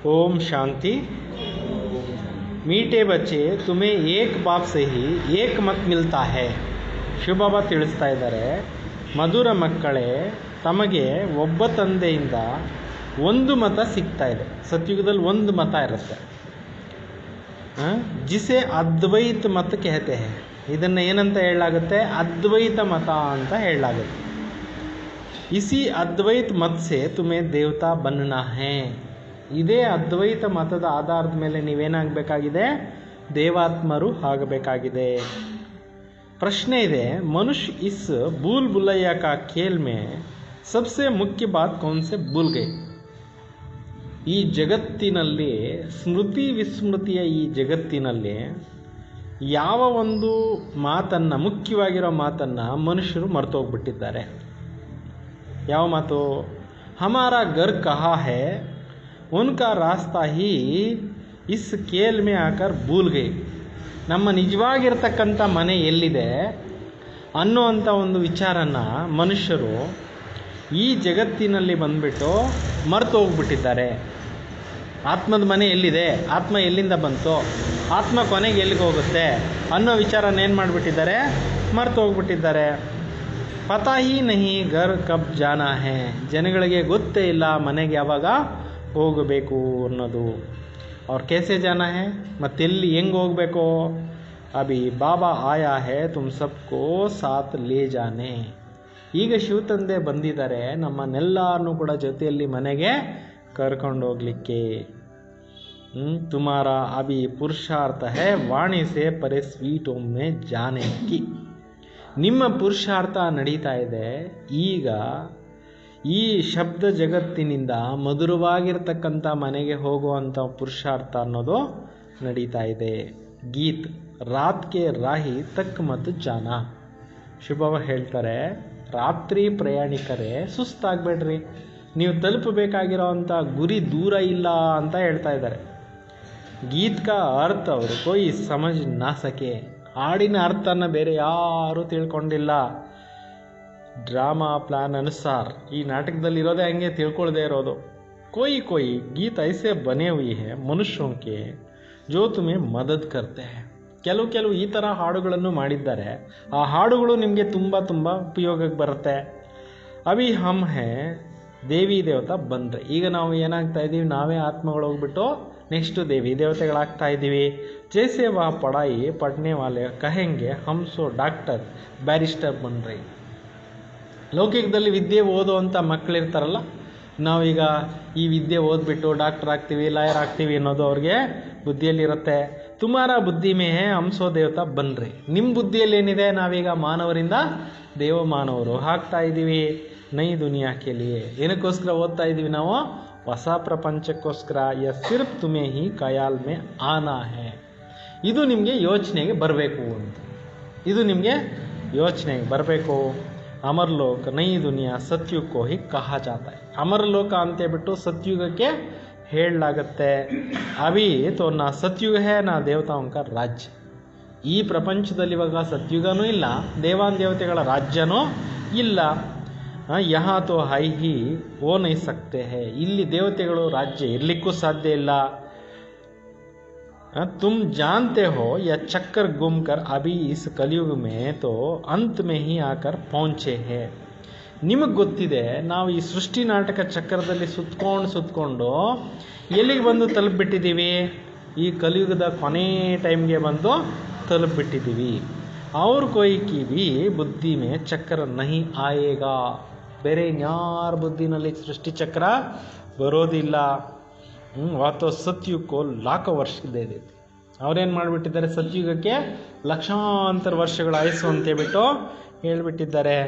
ओम शांति। मीठे बच्चे, तुम्हें एक बाप से ही एक मत मिलता है. ಶಿವಬಾಬಾ ತಿಳಿಸ್ತಾ ಇದ್ದಾರೆ, ಮಧುರ ಮಕ್ಕಳೇ, ತಮಗೆ ಒಬ್ಬ ತಂದೆಯಿಂದ ಒಂದು ಮತ ಸಿಗ್ತಾ ಇದೆ. ಸತ್ಯುಗದಲ್ಲಿ ಒಂದು ಮತ ಇರುತ್ತೆ, ಜಿಸೆ ಅದ್ವೈತ ಮತ कहते हैं. ಇದನ್ನು ಏನಂತ ಹೇಳಲಾಗುತ್ತೆ? ಅದ್ವೈತ ಮತ ಅಂತ ಹೇಳಲಾಗುತ್ತೆ. इसी अद्वैत मत से तुम्हें देवता बनना है. ಇದೇ ಅದ್ವೈತ ಮತದ ಆಧಾರದ ಮೇಲೆ ನೀವೇನಾಗಬೇಕಾಗಿದೆ? ದೇವಾತ್ಮರು ಆಗಬೇಕಾಗಿದೆ. प्रश्न ಇದೆ, मनुष्य इस भूल भुलैया का खेल में सबसे मुख्य बात कौन से भूल गए? ಈ ಜಗತ್ತಿನಲ್ಲಿ ಸ್ಮೃತಿ ವಿಸ್ಮೃತಿಯ ಈ ಜಗತ್ತಿನಲ್ಲಿ ಯಾವ ಒಂದು ಮಾತನ್ನು, ಮುಖ್ಯವಾಗಿರೋ ಮಾತನ್ನು ಮನುಷ್ಯರು ಮರ್ತೋಗ್ಬಿಟ್ಟಿದ್ದಾರೆ. ಯಾವ ಮಾತು? ಹಮಾರಾ ಘರ್ ಕಹಾ ಹೈ, ಉನ್ಕಾ ರಾಸ್ತಾ ಹಿ ಇಸ್ ಖೇಲ್ ಮೇ ಆಕರ್ ಭೂಲ್ ಗೈ. ನಮ್ಮ ನಿಜವಾಗಿರ್ತಕ್ಕಂಥ ಮನೆ ಎಲ್ಲಿದೆ ಅನ್ನುವಂಥ ಒಂದು ವಿಚಾರನ ಮನುಷ್ಯರು ಈ ಜಗತ್ತಿನಲ್ಲಿ ಬಂದುಬಿಟ್ಟು ಮರೆತು ಹೋಗ್ಬಿಟ್ಟಿದ್ದಾರೆ. ಆತ್ಮದ ಮನೆ ಎಲ್ಲಿದೆ, ಆತ್ಮ ಎಲ್ಲಿಂದ ಬಂತು, ಆತ್ಮ ಕೊನೆಗೆ ಎಲ್ಲಿಗೆ ಹೋಗುತ್ತೆ ಅನ್ನೋ ವಿಚಾರನ ಏನು ಮಾಡಿಬಿಟ್ಟಿದ್ದಾರೆ? ಮರೆತು ಹೋಗ್ಬಿಟ್ಟಿದ್ದಾರೆ. ಪತಾ ಹಿ ನಹಿ ಘರ್ ಕಬ್ ಜಾನಾ ಹೈ. ಜನಗಳಿಗೆ ಗೊತ್ತೇ ಇಲ್ಲ ಮನೆಗೆ ಯಾವಾಗ ಹೋಗಬೇಕು ಅನ್ನೋದು. ಅವ್ರು ಕೇಸೆ ಜಾನಾ ಹೈ, ಮತ್ತೆಲ್ಲಿ ಹೆಂಗೆ ಹೋಗಬೇಕು? ಅಭಿ ಬಾಬಾ ಆಯಾ ಹೈ ತುಮ್ ಸಬ್ಕೋ ಸಾಥ್ ಲೇ ಜಾನೆ. ಈಗ ಶಿವ ತಂದೆ ಬಂದಿದ್ದಾರೆ ನಮ್ಮನ್ನೆಲ್ಲರನ್ನೂ ಕೂಡ ಜೊತೆಯಲ್ಲಿ ಮನೆಗೆ ಕರ್ಕೊಂಡು ಹೋಗ್ಲಿಕ್ಕೆ. ತುಮಾರ ಅಭಿ ಪುರುಷಾರ್ಥ ಹೈ ವಾಣಿ ಸೆ ಪರೆ ಸ್ವೀಟ್ ಒಮ್ಮೆ ಜಾನೆ ಕಿ. ನಿಮ್ಮ ಪುರುಷಾರ್ಥ ನಡೀತಾ ಇದೆ ಈಗ ಈ ಶಬ್ದ ಜಗತ್ತಿನಿಂದ ಮಧುರವಾಗಿರ್ತಕ್ಕಂಥ ಮನೆಗೆ ಹೋಗುವಂಥ ಪುರುಷಾರ್ಥ ಅನ್ನೋದು ನಡೀತಾ ಇದೆ. ಗೀತ್ ರಾತ್ ಕೆ ರಾಹಿ ತಕ್ ಮತ್ ಜಾನ. ಶಿವಬಾಬಾ ಹೇಳ್ತಾರೆ, ರಾತ್ರಿ ಪ್ರಯಾಣಿಕರೇ ಸುಸ್ತಾಗಬೇಡ್ರಿ, ನೀವು ತಲುಪಬೇಕಾಗಿರೋ ಅಂಥ ಗುರಿ ದೂರ ಇಲ್ಲ ಅಂತ ಹೇಳ್ತಾ ಇದ್ದಾರೆ. ಗೀತ್ ಕಾ ಅರ್ಥ ಅವರು ಕೋಯಿ ಸಮಜ್ ನಾ ಸಕೆ. ಹಾಡಿನ ಅರ್ಥನ ಬೇರೆ ಯಾರೂ ತಿಳ್ಕೊಂಡಿಲ್ಲ. ಡ್ರಾಮಾ ಪ್ಲಾನ್ ಅನುಸಾರ ಈ ನಾಟಕದಲ್ಲಿ ಇರೋದೇ ಹಂಗೆ ತಿಳ್ಕೊಳ್ಳದೆ ಇರೋದು. कोई गीत ऐसे बने हुई है मनुष्यों के जो तुम्हें मदद करते हैं. ಕೆಲವು ಈ ಥರ ಹಾಡುಗಳನ್ನು ಮಾಡಿದ್ದಾರೆ. ಆ ಹಾಡುಗಳು ನಿಮಗೆ ತುಂಬ ಉಪಯೋಗಕ್ಕೆ ಬರುತ್ತೆ. ಅಭಿ ಹಮ್ ಹೇ ದೇವಿ ದೇವತಾ ಬಂದರೆ. ಈಗ ನಾವು ಏನಾಗ್ತಾ ಇದ್ದೀವಿ? ನಾವೇ ಆತ್ಮಗಳು ಹೋಗ್ಬಿಟ್ಟು ನೆಕ್ಸ್ಟು ದೇವಿ ದೇವತೆಗಳಾಗ್ತಾ ಇದ್ದೀವಿ. ಜೈಸೆ ವಾ ಪಢಾಯಿ ಪढ़ने वाले ಕಹೆಂಗೆ ಹಮ್ ಸೋ ಡಾಕ್ಟರ್ ಬ್ಯಾರಿಸ್ಟರ್ ಬನ್ರಿ. ಲೌಕಿಕದಲ್ಲಿ ವಿದ್ಯೆ ಓದುವಂಥ ಮಕ್ಕಳಿರ್ತಾರಲ್ಲ, ನಾವೀಗ ಈ ವಿದ್ಯೆ ಓದ್ಬಿಟ್ಟು ಡಾಕ್ಟರ್ ಆಗ್ತೀವಿ, ಲಾಯರ್ ಆಗ್ತೀವಿ ಅನ್ನೋದು ಅವ್ರಿಗೆ ಬುದ್ಧಿಯಲ್ಲಿರುತ್ತೆ. ತುಮಾರ ಬುದ್ಧಿ ಮೇ ಹೇ ಹಂಸೋ ದೇವತಾ ಬನ್ರಿ. ನಿಮ್ಮ ಬುದ್ಧಿಯಲ್ಲಿ ಏನಿದೆ? ನಾವೀಗ ಮಾನವರಿಂದ ದೇವ ಮಾನವರು ಆಗ್ತಾ ಇದ್ದೀವಿ. ನೈ ದುನಿಯಾಕ್ಕೆ ಲಿಯೇ. ಏನಕ್ಕೋಸ್ಕರ ಓದ್ತಾ ಇದ್ದೀವಿ ನಾವು? ಹೊಸ ಪ್ರಪಂಚಕ್ಕೋಸ್ಕರ. ಯ ಸಿರ್ಫ್ ತುಮೇ ಹಿ ಖಯಾಲ್ ಮೇ ಆನಾ ಹೇ. ಇದು ನಿಮಗೆ ಯೋಚನೆಗೆ ಬರಬೇಕು ಅಂತ. ಇದು ನಿಮಗೆ ಯೋಚನೆಗೆ ಬರಬೇಕು. ಅಮರಲೋಕ ನೈ ದುನಿಯಾ ಸತ್ಯುಗಕ್ಕೋ ಹಿ ಕಹಾ ಜಾತಾ ಹೈ. ಅಮರಲೋಕ ಅಂತೇಳ್ಬಿಟ್ಟು ಸತ್ಯುಗಕ್ಕೆ ಹೇಳಲಾಗತ್ತೆ. ಅಭಿ ತೋ ನಾ ಸತ್ಯುಗ ಹೇ ನಾ ದೇವತಾओं का ರಾಜ್ಯ. ಈ ಪ್ರಪಂಚದಲ್ಲಿ ಇವಾಗ ಸತ್ಯುಗನೂ ಇಲ್ಲ, ದೇವಾನ್ ದೇವತೆಗಳ ರಾಜ್ಯನೂ ಇಲ್ಲ. ಯಹಾ ತೋ ಹೈ ಹಿ ಓ ನೈ ಸಕ್ತೆ ಹೇ. ಇಲ್ಲಿ ದೇವತೆಗಳು ರಾಜ್ಯ ಇರಲಿಕ್ಕೂ ಸಾಧ್ಯ ಇಲ್ಲ. तुम जानते हो यह चक्कर घूम कर अभी इस कलयुग में तो अंत में ही आकर पहुँचे हैं. ನಿಮಗೆ ಗೊತ್ತಿದೆ ನಾವು ಈ ಸೃಷ್ಟಿ ನಾಟಕ ಚಕ್ರದಲ್ಲಿ ಸುತ್ಕೊಂಡು ಎಲ್ಲಿಗೆ ಬಂದು ತಲುಪಿಬಿಟ್ಟಿದ್ದೀವಿ? ಈ ಕಲಿಯುಗದ ಕೊನೆ ಟೈಮ್ಗೆ ಬಂದು ತಲುಪಿಬಿಟ್ಟಿದ್ದೀವಿ. ಅವ್ರ ಕೊಯ್ಕಿ ಬಿ ಬುದ್ಧಿ ಮೇ ಚಕ್ರ ನಹಿ ಆಯೇಗಾ. ಬೇರೆ ಇನ್ಯಾರ ಬುದ್ಧಿನಲ್ಲಿ ಸೃಷ್ಟಿ ಚಕ್ರ ಬರೋದಿಲ್ಲ. ವಾತೋ ಸತ್ಯುಗಕ್ಕೋ ಲಾಖ ವರ್ಷದೇ ಇದೆ. ಅವ್ರೇನು ಮಾಡಿಬಿಟ್ಟಿದ್ದಾರೆ? ಸತ್ಯುಗಕ್ಕೆ ಲಕ್ಷಾಂತರ ವರ್ಷಗಳ ಆಯಸ್ಸು ಅಂತೇಳ್ಬಿಟ್ಟು ಹೇಳ್ಬಿಟ್ಟಿದ್ದಾರೆ.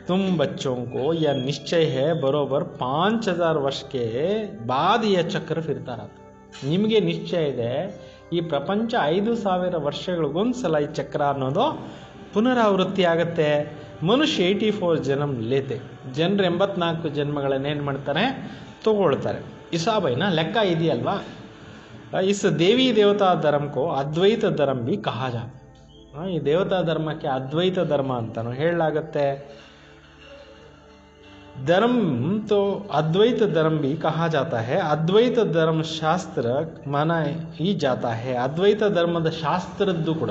तुम बच्चों को यह निश्चय है बरोबर 5000 वर्ष के बाद यह चक्र फिरता रहता. ನಿಮಗೆ ನಿಶ್ಚಯ ಇದೆ ಈ ಪ್ರಪಂಚ 5000 ವರ್ಷಗಳಿಗೊಂದ್ಸಲ ಈ ಚಕ್ರ ಅನ್ನೋದು ಪುನರಾವೃತ್ತಿ ಆಗುತ್ತೆ. ಮನುಷ್ಯ 84 ಜನ್ಮ ಲೇತೆ. ಜನರು 84 ಜನ್ಮಗಳನ್ನೇನು ಮಾಡ್ತಾರೆ? ತಗೊಳ್ತಾರೆ. ಹಿಸಾಬೈನ ಲೆಕ್ಕ ಇದೆಯಲ್ವಾ? ಇಸ್ ದೇವಿ ದೇವತಾ ಧರ್ಮ ಕೋ ಅದ್ವೈತ ಧರ್ಮ ಬಿ ಕಹಾ ಜಾತ. ಈ ದೇವತಾ ಧರ್ಮಕ್ಕೆ ಅದ್ವೈತ ಧರ್ಮ ಅಂತಲೂ ಹೇಳಲಾಗತ್ತೆ. धर्म तो अद्वैत धर्म भी कहा जाता है. ಅದ್ವೈತ ಧರ್ಮ ಶಾಸ್ತ್ರ ಮಾನ ही जाता है. ಅದ್ವೈತ ಧರ್ಮದ ಶಾಸ್ತ್ರದ್ದು ಕೂಡ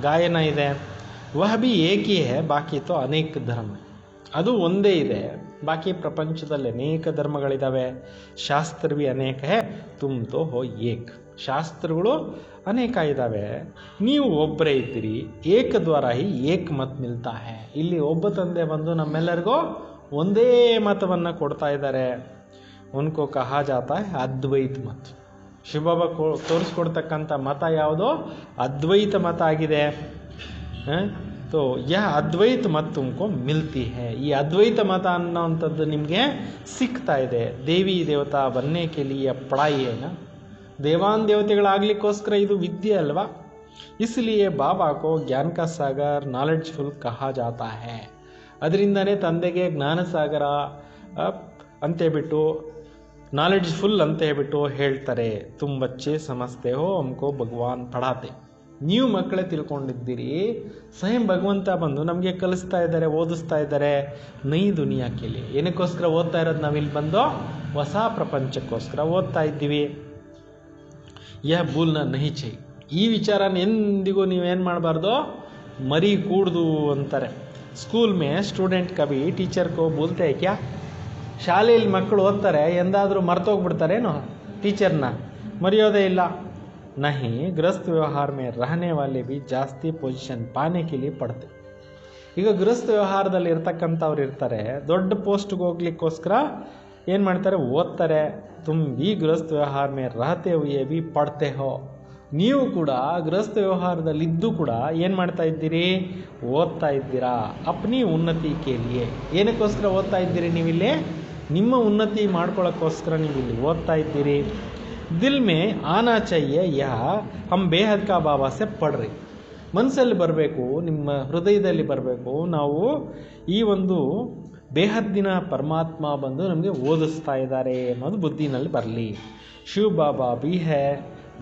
ಗಾಯನ ಇದೆ. वह भी एक ही है, बाकी तो अनेक धर्म. ಅದು ಒಂದೇ ಇದೆ, ಬಾಕಿ ಪ್ರಪಂಚದಲ್ಲಿ ಅನೇಕ ಧರ್ಮಗಳಿದ್ದಾವೆ. ಶಾಸ್ತ್ರ भी ಅನೇಕ है, तुम तो हो एक. ಶಾಸ್ತ್ರಗಳು ಅನೇಕ ಇದ್ದಾವೆ, ನೀವು ಒಬ್ಬರೇ ಇದ್ದೀರಿ. ಏಕ ದ್ವಾರ ಹಿ ಏಕ ಮತ್ ಮಿಲ್ತಾ ಹೈ. ಇಲ್ಲಿ ಒಬ್ಬ ತಂದೆ ಬಂದು ನಮ್ಮೆಲ್ಲರಿಗೂ ಒಂದೇ ಮತವನ್ನು ಕೊಡ್ತಾ ಇದ್ದಾರೆ. ಉನ್ಕೋ ಕಹಾ ಜಾತಾ ಹೈ ಅದ್ವೈತ ಮತ. ಶಿವಬಾಬಾ ತೋರಿಸ್ಕೊಡ್ತಕ್ಕಂಥ ಮತ ಯಾವುದೋ ಅದ್ವೈತ ಮತ ಆಗಿದೆ. तो यह अद्वैत मत तुमको मिलती है. ಈ ಅದ್ವೈತ ಮತ ಅನ್ನೋವಂಥದ್ದು ನಿಮಗೆ ಸಿಗ್ತಾ ಇದೆ. ದೇವಿ ದೇವತಾ बनने के लिए पढ़ाई है ना. ದೇವಾನ್ ದೇವತೆಗಳಾಗಲಿಕ್ಕೋಸ್ಕರ ಇದು ವಿದ್ಯೆ ಅಲ್ವಾ. इसलिए बाबा को ज्ञान का सागर नॉलेजफुल कहा जाता है. ಅದರಿಂದನೇ ತಂದೆಗೆ ಜ್ಞಾನ ಸಾಗರ ಅಂತ ಹೇಳ್ಬಿಟ್ಟು ನಾಲೆಡ್ಜ್ಫುಲ್ ಅಂತ ಹೇಳ್ಬಿಟ್ಟು ಹೇಳ್ತಾರೆ. ತುಮ್ ಬಚ್ಚೆ ಸಮಸ್ತೆ ಹೋ ಹಮ್ಕೋ ಭಗವಾನ್ ಪಢಾತೆ. ನೀವು ಮಕ್ಕಳೇ ತಿಳ್ಕೊಂಡಿದ್ದೀರಿ, ಸ್ವಯಂ ಭಗವಂತ ಬಂದು ನಮಗೆ ಕಲಿಸ್ತಾ ಇದ್ದಾರೆ, ಓದಿಸ್ತಾ ಇದ್ದಾರೆ. ನೈ ದುನಿಯಾಕೆಲಿ ಏನಕ್ಕೋಸ್ಕರ ಓದ್ತಾ ಇರೋದು ನಾವಿಲ್ಲಿ ಬಂದು? ಹೊಸ ಪ್ರಪಂಚಕ್ಕೋಸ್ಕರ ಓದ್ತಾ ಇದ್ದೀವಿ. ಯಹ ಭೂಲ್ನ ನಹಿ ಚೈ. ಈ ವಿಚಾರನ ಎಂದಿಗೂ ನೀವೇನು ಮಾಡಬಾರ್ದು, ಮರಿ ಕೂಡ್ದು ಅಂತಾರೆ. ಸ್ಕೂಲ್ ಮೇ ಸ್ಟೂಡೆಂಟ್ ಕभी टीचर को बोलते हैं क्या? ಶಾಲೆಯಲ್ಲಿ ಮಕ್ಕಳು ಓದ್ತಾರೆ, ಎಂದಾದರೂ ಮರ್ತೋಗ್ಬಿಡ್ತಾರೇನೋ ಟೀಚರ್ನ? ಮರೆಯೋದೇ ಇಲ್ಲ. नहीं, गृहस्थ व्यवहार में रहने वाले भी ಜಾಸ್ತಿ ಪೊಸಿಷನ್ ಪಾನೆ के लिए पढ़ते. ಈಗ ಗೃಹಸ್ಥ ವ್ಯವಹಾರದಲ್ಲಿ ಇರ್ತಕ್ಕಂಥವ್ರು ಇರ್ತಾರೆ, ದೊಡ್ಡ ಪೋಸ್ಟ್ಗೆ ಹೋಗ್ಲಿಕ್ಕೋಸ್ಕರ ಏನು ಮಾಡ್ತಾರೆ, ಓದ್ತಾರೆ. ತುಮ್ भी ಗೃಹಸ್ಥ ವ್ಯವಹಾರ में रहते हुए भी पढ़ते हो. ನೀವು ಕೂಡ ಗೃಹಸ್ಥ ವ್ಯವಹಾರದಲ್ಲಿ ಇದ್ದು ಕೂಡ ಏನು ಮಾಡ್ತಾ ಇದ್ದೀರಿ, ಓದ್ತಾ ಇದ್ದೀರಾ. ಅಪ್ನಿ ಉನ್ನತಿ ಕೆ ಲಿಯೆ. ಏನಕ್ಕೋಸ್ಕರ ಓದ್ತಾ ಇದ್ದೀರಿ ನೀವಿಲ್ಲಿ? ನಿಮ್ಮ ಉನ್ನತಿ ಮಾಡ್ಕೊಳ್ಳೋಕ್ಕೋಸ್ಕರ ನೀವಿಲ್ಲಿ ಓದ್ತಾ ಇದ್ದೀರಿ. ದಿಲ್ ಮೇ ಆನಾ ಚಾಹಿಯೆ ಯಹ ಹಮ್ ಬೇಹದ್ ಕಾ ಬಾಬಾ ಸೆ ಪಡ್ರಿ. ಮನಸ್ಸಲ್ಲಿ ಬರಬೇಕು, ನಿಮ್ಮ ಹೃದಯದಲ್ಲಿ ಬರಬೇಕು, ನಾವು ಈ ಒಂದು ಬೇಹದ್ದಿನ ಪರಮಾತ್ಮ ಬಂದು ನಮಗೆ ಓದಿಸ್ತಾ ಇದ್ದಾರೆ ಅನ್ನೋದು ಬುದ್ಧಿನಲ್ಲಿ ಬರಲಿ. ಶಿವ ಬಾಬಾ ಬಿ ಹೇ,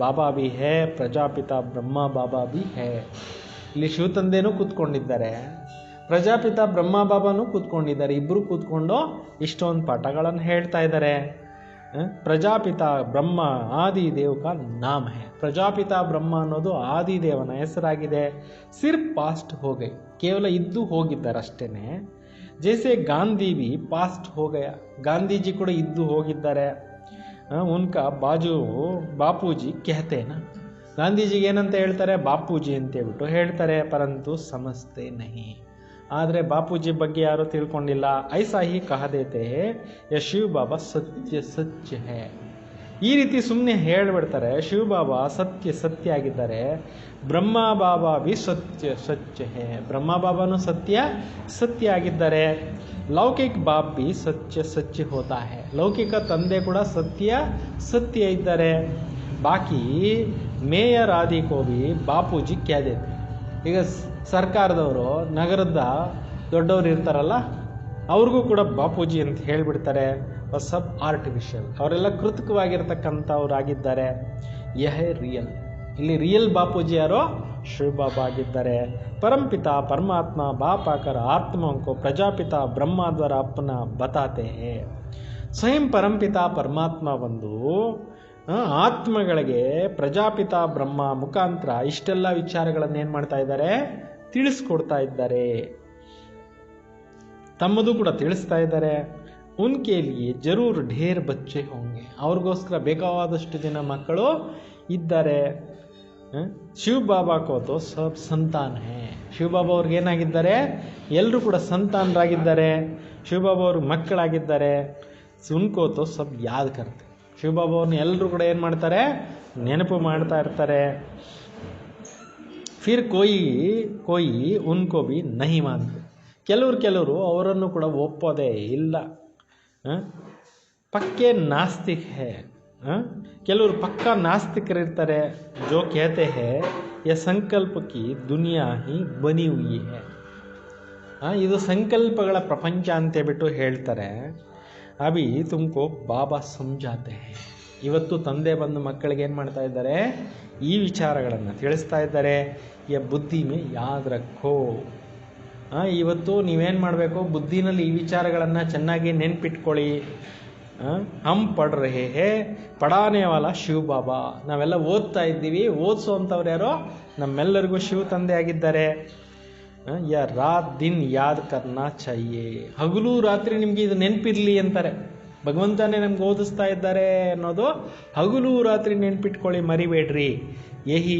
ಬಾಬಾ ಬಿ ಹೇ, ಪ್ರಜಾಪಿತ ಬ್ರಹ್ಮ ಬಾಬಾ ಬಿ ಹೇ. ಇಲ್ಲಿ ಶಿವ ತಂದೆನೂ ಕೂತ್ಕೊಂಡಿದ್ದಾರೆ, ಪ್ರಜಾಪಿತ ಬ್ರಹ್ಮ ಬಾಬಾನೂ ಕೂತ್ಕೊಂಡಿದ್ದಾರೆ. ಇಬ್ಬರು ಕೂತ್ಕೊಂಡು ಇಷ್ಟೊಂದು ಪಾಠಗಳನ್ನು ಹೇಳ್ತಾ ಇದ್ದಾರೆ. ಪ್ರಜಾಪಿತ ಬ್ರಹ್ಮ ಆದಿದೇವ್ ಕಾ ನಾಮ್ ಹೈ. ಪ್ರಜಾಪಿತ ಬ್ರಹ್ಮ ಅನ್ನೋದು ಆದಿದೇವನ ಹೆಸರಾಗಿದೆ. ಸಿರ್ಫ್ ಪಾಸ್ಟ್ ಹೋಗೈ, ಕೇವಲ ಇದ್ದು ಹೋಗಿದ್ದಾರೆ ಅಷ್ಟೇನೆ. ಜೈಸೆ ಗಾಂಧಿ ಬಿ ಪಾಸ್ಟ್ ಹೋಗಯ, ಗಾಂಧೀಜಿ ಕೂಡ ಇದ್ದು ಹೋಗಿದ್ದಾರೆ. ಉನ್ಕಾ ಬಾಪೂಜಿ ಕೆಹತೇನ. ಗಾಂಧೀಜಿಗೆ ಏನಂತ ಹೇಳ್ತಾರೆ? ಬಾಪೂಜಿ ಅಂತೇಳ್ಬಿಟ್ಟು ಹೇಳ್ತಾರೆ. ಪರಂತು ಸಮಸ್ತೆ ನಹಿ. ಆದರೆ ಬಾಪೂಜಿ ಬಗ್ಗೆ ಯಾರು ತಿಳ್ಕೊಂಡಿಲ್ಲ. ಐಸಾ ಹಿ ಕಹ ದೇತೆ ಹೇ ಯ ಶಿವ ಬಾಬಾ ಸತ್ಯ ಸತ್ಯ ಹೇ. ಈ ರೀತಿ ಸುಮ್ಮನೆ ಹೇಳ್ಬಿಡ್ತಾರೆ. ಶಿವ ಬಾಬಾ ಸತ್ಯ ಸತ್ಯ ಆಗಿದ್ದಾರೆ, ಬ್ರಹ್ಮ ಬಾಬಾ ಬಿ ಸತ್ಯ ಸತ್ಯ ಹೇ. ಬ್ರಹ್ಮ ಬಾಬಾನು ಸತ್ಯ ಸತ್ಯ ಆಗಿದ್ದಾರೆ. ಲೌಕಿಕ ಬಾಬ್ ಬಿ ಸತ್ಯ ಸತ್ಯ ಹೋತಾ ಹೇ. ಲೌಕಿಕ ತಂದೆ ಕೂಡ ಸತ್ಯ ಸತ್ಯ ಇದ್ದಾರೆ. ಬಾಕಿ ಮೇಯರ್ ಆದಿ ಕೋ ಬಿ ಬಾಪೂಜಿ ಕ್ಯಾ ದೇತೆ. ಈಗ ಸರ್ಕಾರದವರು, ನಗರದ ದೊಡ್ಡವರು ಇರ್ತಾರಲ್ಲ, ಅವ್ರಿಗೂ ಕೂಡ ಬಾಪೂಜಿ ಅಂತ ಹೇಳಿಬಿಡ್ತಾರೆ. ಸಬ್ ಆರ್ಟಿಫಿಷಿಯಲ್, ಅವರೆಲ್ಲ ಕೃತಕವಾಗಿರ್ತಕ್ಕಂಥವ್ರಾಗಿದ್ದಾರೆ. ಯಹೇ ರಿಯಲ್. ಇಲ್ಲಿ ರಿಯಲ್ ಬಾಪೂಜಿ ಯಾರೋ? ಶಿವ ಬಾಬಾ ಆಗಿದ್ದಾರೆ. परमपिता परमात्मा बाप आकर आत्माओं को प्रजापिता ब्रह्मा द्वारा अपना बताते हैं. ಸ್ವಯಂ ಪರಂಪಿತ ಪರಮಾತ್ಮ ಬಂದು ಆತ್ಮಗಳಿಗೆ ಪ್ರಜಾಪಿತ ಬ್ರಹ್ಮ ಮುಖಾಂತರ ಇಷ್ಟೆಲ್ಲ ವಿಚಾರಗಳನ್ನು ಏನು ಮಾಡ್ತಾ ಇದ್ದಾರೆ, ತಿಳಿಸ್ಕೊಡ್ತಾ ಇದ್ದಾರೆ. ತಮ್ಮದು ಕೂಡ ತಿಳಿಸ್ತಾ ಇದ್ದಾರೆ. ಉನ್ಕೆ ಲಿಯೆ ಜರೂರ್ ಢೇರ್ ಬಚ್ಚೆ ಹೋಂಗೆ. ಅವ್ರಿಗೋಸ್ಕರ ಬೇಕಾದಷ್ಟು ಜನ ಮಕ್ಕಳು ಇದ್ದಾರೆ. ಶಿವ ಬಾಬಾ ಕೋತೋ ಸಬ್ ಸಂತಾನ ಹೇ. ಶಿವ ಬಾಬಾ ಅವ್ರಿಗೆ ಏನಾಗಿದ್ದಾರೆ? ಎಲ್ಲರೂ ಕೂಡ ಸಂತಾನರಾಗಿದ್ದಾರೆ. ಶಿವ ಬಾಬಾ ಅವ್ರ ಮಕ್ಕಳಾಗಿದ್ದಾರೆ. ಉನ್ಕೋತೋ ಸಬ್ ಯಾದ್ ಕರ್ತೆ. ಶಿವ ಬಾಬಾ ಅವ್ರನ್ನ ಎಲ್ಲರೂ ಕೂಡ ಏನು ಮಾಡ್ತಾರೆ? ನೆನಪು ಮಾಡ್ತಾ ಇರ್ತಾರೆ. ಫಿರ್ ಕೋಯಿ ಉನ್ಕೋ ಬಿ ನಹಿ ಮಾನ್ತೆ. ಕೆಲವರು ಅವರನ್ನು ಕೂಡ ಒಪ್ಪೋದೇ ಇಲ್ಲ. ಪಕ್ಕೆ ನಾಸ್ತಿಕ್ ಹೇ. ಕೆಲವರು ಪಕ್ಕಾ ನಾಸ್ತಿಕರಿರ್ತಾರೆ. ಜೋ कहते हैं ये संकल्प की दुनिया ही बनी हुई है. ಇದು ಸಂಕಲ್ಪಗಳ ಪ್ರಪಂಚ ಅಂತೇಳ್ಬಿಟ್ಟು ಹೇಳ್ತಾರೆ. ಅಭಿ ತುಮಕೋ ಬಾಬಾ ಸಮಜಾತೆ ಹೇ. ಇವತ್ತು ತಂದೆ ಬಂದು ಮಕ್ಕಳಿಗೆ ಏನು ಮಾಡ್ತಾ ಇದ್ದಾರೆ? ಈ ವಿಚಾರಗಳನ್ನು ತಿಳಿಸ್ತಾ ಇದ್ದಾರೆ. ಯ ಬುದ್ಧಿ ಮೇ ಯಾದ್ ರಖೋ. ಇವತ್ತು ನೀವೇನು ಮಾಡಬೇಕು, ಬುದ್ಧಿನಲ್ಲಿ ಈ ವಿಚಾರಗಳನ್ನು ಚೆನ್ನಾಗಿ ನೆನ್ಪಿಟ್ಕೊಳ್ಳಿ. ಹಮ್ ಪಡ್ ರಹೆ ಹೇ ಪಡಾನೆ ವಾಲ ಶಿವ ಬಾಬಾ. ನಾವೆಲ್ಲ ಓದ್ತಾ ಇದ್ದೀವಿ, ಓದಿಸೋವಂಥವ್ರು ಯಾರೋ ನಮ್ಮೆಲ್ಲರಿಗೂ ಶಿವ ತಂದೆ ಆಗಿದ್ದಾರೆ. ಯಾ ರಾತ್ ದಿನ್ ಯಾದ್ ಕರ್ನಾ ಚಾಹಿಯೇ. ಹಗಲು ರಾತ್ರಿ ನಿಮಗೆ ಇದು ನೆನಪಿರಲಿ ಅಂತಾರೆ. ಭಗವಂತನೇ ನಮ್ಗೆ ಓದಿಸ್ತಾ ಇದ್ದಾರೆ ಅನ್ನೋದು ಹಗಲು ರಾತ್ರಿ ನೆನ್ಪಿಟ್ಕೊಳ್ಳಿ, ಮರಿಬೇಡ್ರಿ. ಯಹಿ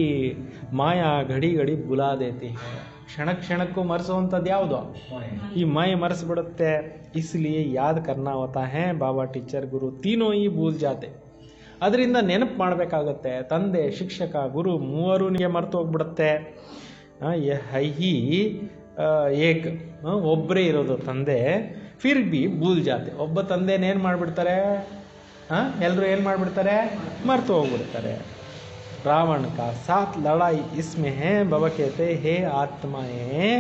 ಮಾಯಾ ಘಡಿ ಘಡಿ ಬುಲಾ ದೇತಿ ಹೈ. ಕ್ಷಣ ಕ್ಷಣಕ್ಕೂ ಮರೆಸುವಂಥದ್ದು ಯಾವುದು? ಈ ಮಾಯೆ ಮರೆಸ್ಬಿಡುತ್ತೆ. ಇಸ್ಲಿಯೇ ಯಾದ್ ಕರ್ನಾ ಹೋತಾ ಹೈ. ಬಾಬಾ, ಟೀಚರ್, ಗುರು ತೀನೋ ಈ ಭೂಲ್ ಜಾತೆ. ಅದರಿಂದ ನೆನಪು ಮಾಡಬೇಕಾಗತ್ತೆ. ತಂದೆ, ಶಿಕ್ಷಕ, ಗುರು ಮೂವರು ನಿಮಗೆ ಮರೆತು ಹೋಗ್ಬಿಡುತ್ತೆ. ಹೈ ಏಕ್, ಒಬ್ಬರೇ ಇರೋದು ತಂದೆ. ಫಿರ್ ಬಿ ಭೂಲ್ ಜಾತೆ. ಒಬ್ಬ ತಂದೆನೇನು ಮಾಡಿಬಿಡ್ತಾರೆ, ಎಲ್ಲರೂ ಏನು ಮಾಡಿಬಿಡ್ತಾರೆ, ಮರೆತು ಹೋಗ್ಬಿಡ್ತಾರೆ. रावण का साथ लड़ाई इसमें है. बाबा कहते हे आत्माएं